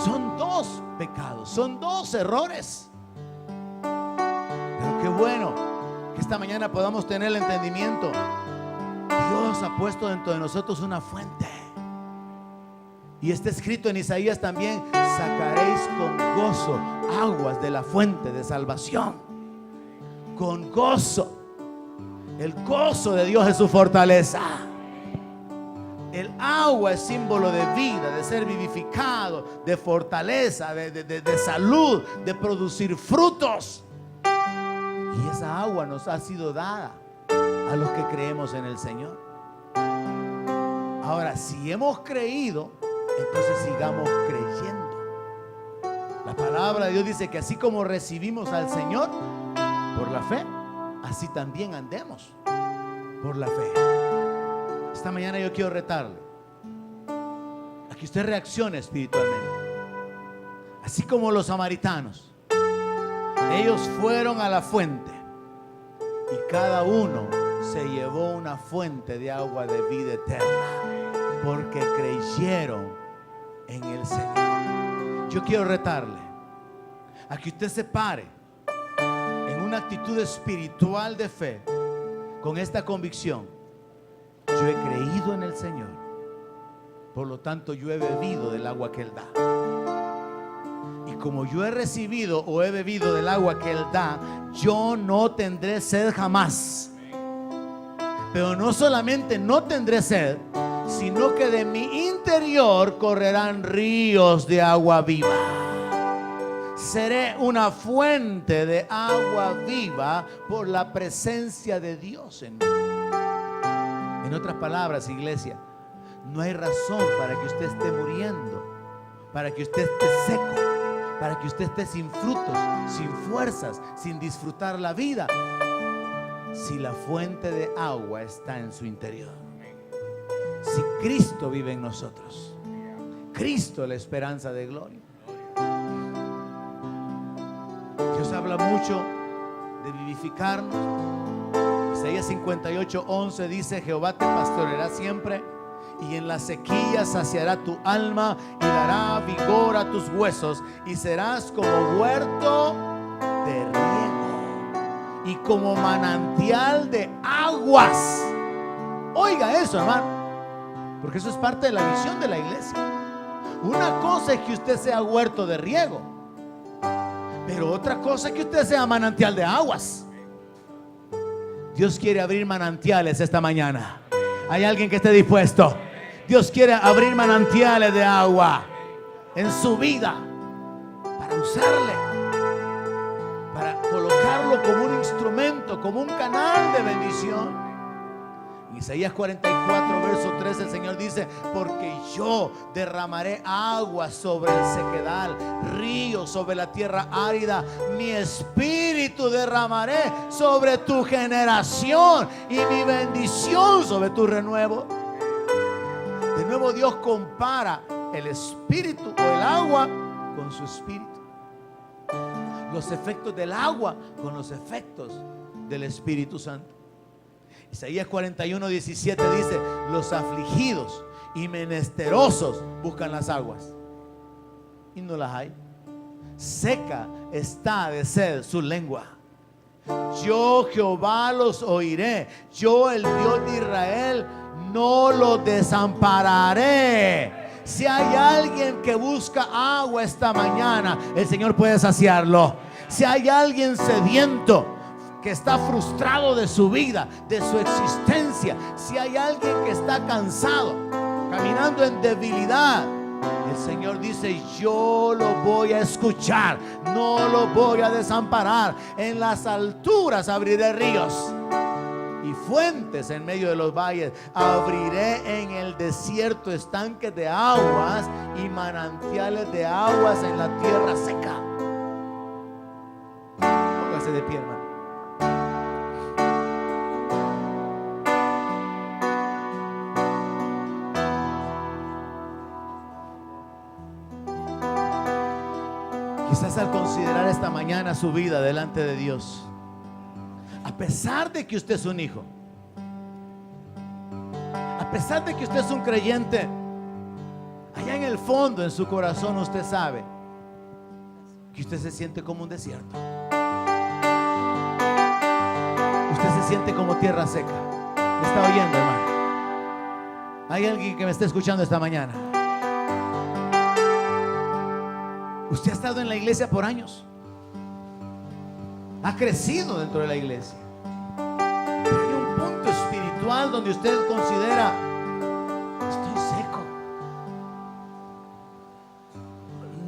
Son dos pecados, son dos errores. Pero qué bueno que esta mañana podamos tener el entendimiento. Dios ha puesto dentro de nosotros una fuente. Y está escrito en Isaías también: sacaréis con gozo aguas de la fuente de salvación. Con gozo. El gozo de Dios es su fortaleza. El agua es símbolo de vida, de ser vivificado, de fortaleza, de salud, de producir frutos. Y esa agua nos ha sido dada a los que creemos en el Señor. Ahora, si hemos creído, entonces sigamos creyendo. La palabra de Dios dice que así como recibimos al Señor por la fe, así también andemos por la fe. Esta mañana yo quiero retarle a que usted reaccione espiritualmente, así como los samaritanos. Ellos fueron a la fuente y cada uno se llevó una fuente de agua de vida eterna, porque creyeron en el Señor. Yo quiero retarle a que usted se pare en una actitud espiritual de fe con esta convicción: yo he creído en el Señor, por lo tanto yo he bebido del agua que Él da. Y como yo he recibido o he bebido del agua que Él da, yo no tendré sed jamás. Pero no solamente no tendré sed, sino que de mi interior correrán ríos de agua viva. Seré una fuente de agua viva por la presencia de Dios en mí. En otras palabras, iglesia, no hay razón para que usted esté muriendo, para que usted esté seco, para que usted esté sin frutos, sin fuerzas, sin disfrutar la vida, si la fuente de agua está en su interior. Si Cristo vive en nosotros, Cristo es la esperanza de gloria. Dios habla mucho de vivificarnos. Isaías 58:11 dice: Jehová te pastoreará siempre, y en la sequía saciará tu alma y dará vigor a tus huesos, y serás como huerto de riego y como manantial de aguas. Oiga eso, hermano, porque eso es parte de la visión de la iglesia. Una cosa es que usted sea huerto de riego, pero otra cosa es que usted sea manantial de aguas. Dios quiere abrir manantiales esta mañana. ¿Hay alguien que esté dispuesto? Dios quiere abrir manantiales de agua en su vida, para usarle, para colocarlo como un instrumento, como un canal de bendición. En Isaías 44, verso 13, el Señor dice: porque yo derramaré agua sobre el sequedal, ríos sobre la tierra árida. Mi espíritu derramaré sobre tu generación y mi bendición sobre tu renuevo. De nuevo, Dios compara el espíritu o el agua con su espíritu, los efectos del agua con los efectos del Espíritu Santo. Isaías 41:17 dice: los afligidos y menesterosos buscan las aguas y no las hay. Seca está de sed su lengua. Yo, Jehová, los oiré. Yo, el Dios de Israel, no los desampararé. Si hay alguien que busca agua esta mañana, el Señor puede saciarlo. Si hay alguien sediento, que está frustrado de su vida, de su existencia, si hay alguien que está cansado, caminando en debilidad, El Señor dice: yo lo voy a escuchar, no lo voy a desamparar. En las alturas abriré ríos y fuentes en medio de los valles. Abriré en el desierto estanques de aguas y manantiales de aguas en la tierra seca. Póngase de pie, hermano. Quizás al considerar esta mañana su vida delante de Dios, a pesar de que usted es un hijo, a pesar de que usted es un creyente, allá en el fondo, en su corazón, usted sabe que usted se siente como un desierto. Usted se siente como tierra seca. ¿Me está oyendo, hermano? ¿Hay alguien que me está escuchando esta mañana? Usted ha estado en la iglesia por años, ha crecido dentro de la iglesia, pero hay un punto espiritual donde usted considera: estoy seco,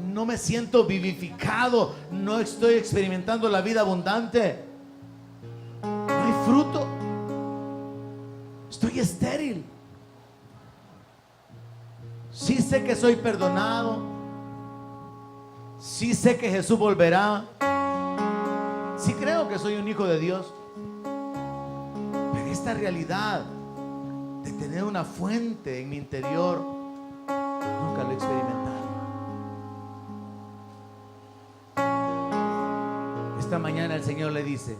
no me siento vivificado, no estoy experimentando la vida abundante, no hay fruto, estoy estéril. Sí sé que soy perdonado, sí sé que Jesús volverá, sí creo que soy un hijo de Dios, pero esta realidad de tener una fuente en mi interior nunca lo he experimentado. Esta mañana el Señor le dice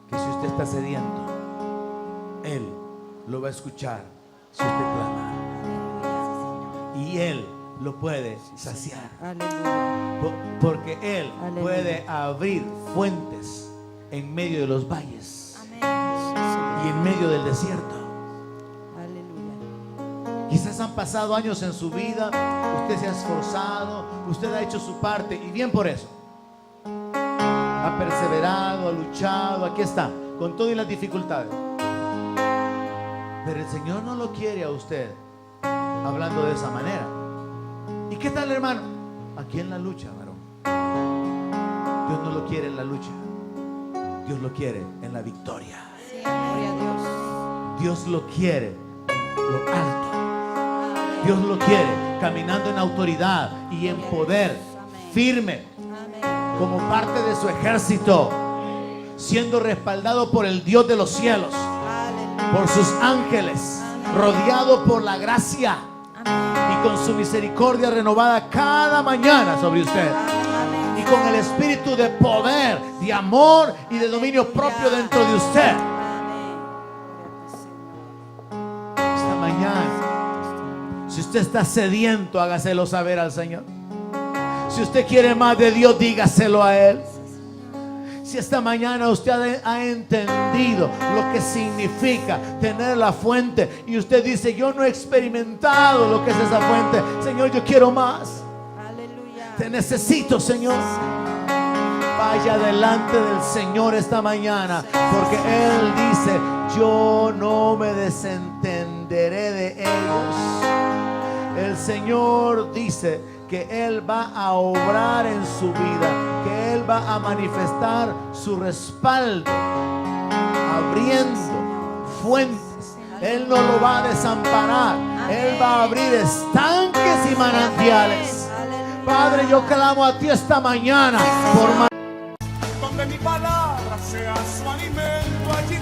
que si usted está sediento, Él lo va a escuchar si usted clama, y Él lo puede saciar. Porque Él puede abrir fuentes en medio de los valles. Y en medio del desierto. Quizás han pasado años en su vida, usted se ha esforzado, usted ha hecho su parte, y bien por eso. Ha perseverado, ha luchado, aquí está, con todo y las dificultades. Pero el Señor no lo quiere a usted hablando de esa manera. ¿Y qué tal, hermano? Aquí en la lucha, varón. Dios no lo quiere en la lucha, Dios lo quiere en la victoria. Sí, gloria a Dios. Dios lo quiere en lo alto. Dios lo quiere caminando en autoridad y en poder, firme, como parte de su ejército, siendo respaldado por el Dios de los cielos, por sus ángeles, rodeado por la gracia y con su misericordia renovada cada mañana sobre usted, y con el espíritu de poder, de amor y de dominio propio dentro de usted. Esta mañana, si usted está sediento, hágaselo saber al Señor. Si usted quiere más de Dios, dígaselo a Él. Si esta mañana usted ha entendido lo que significa tener la fuente y usted dice: yo no he experimentado lo que es esa fuente, Señor, yo quiero más. Aleluya. Te necesito, Señor. Vaya delante del Señor esta mañana, porque Él dice: yo no me desentenderé de ellos. El Señor dice que Él va a obrar en su vida, que Él va a manifestar su respaldo, abriendo fuentes. Él no lo va a desamparar. Él va a abrir estanques y manantiales. Padre, yo clamo a ti esta mañana por donde mi palabra sea su alimento, allí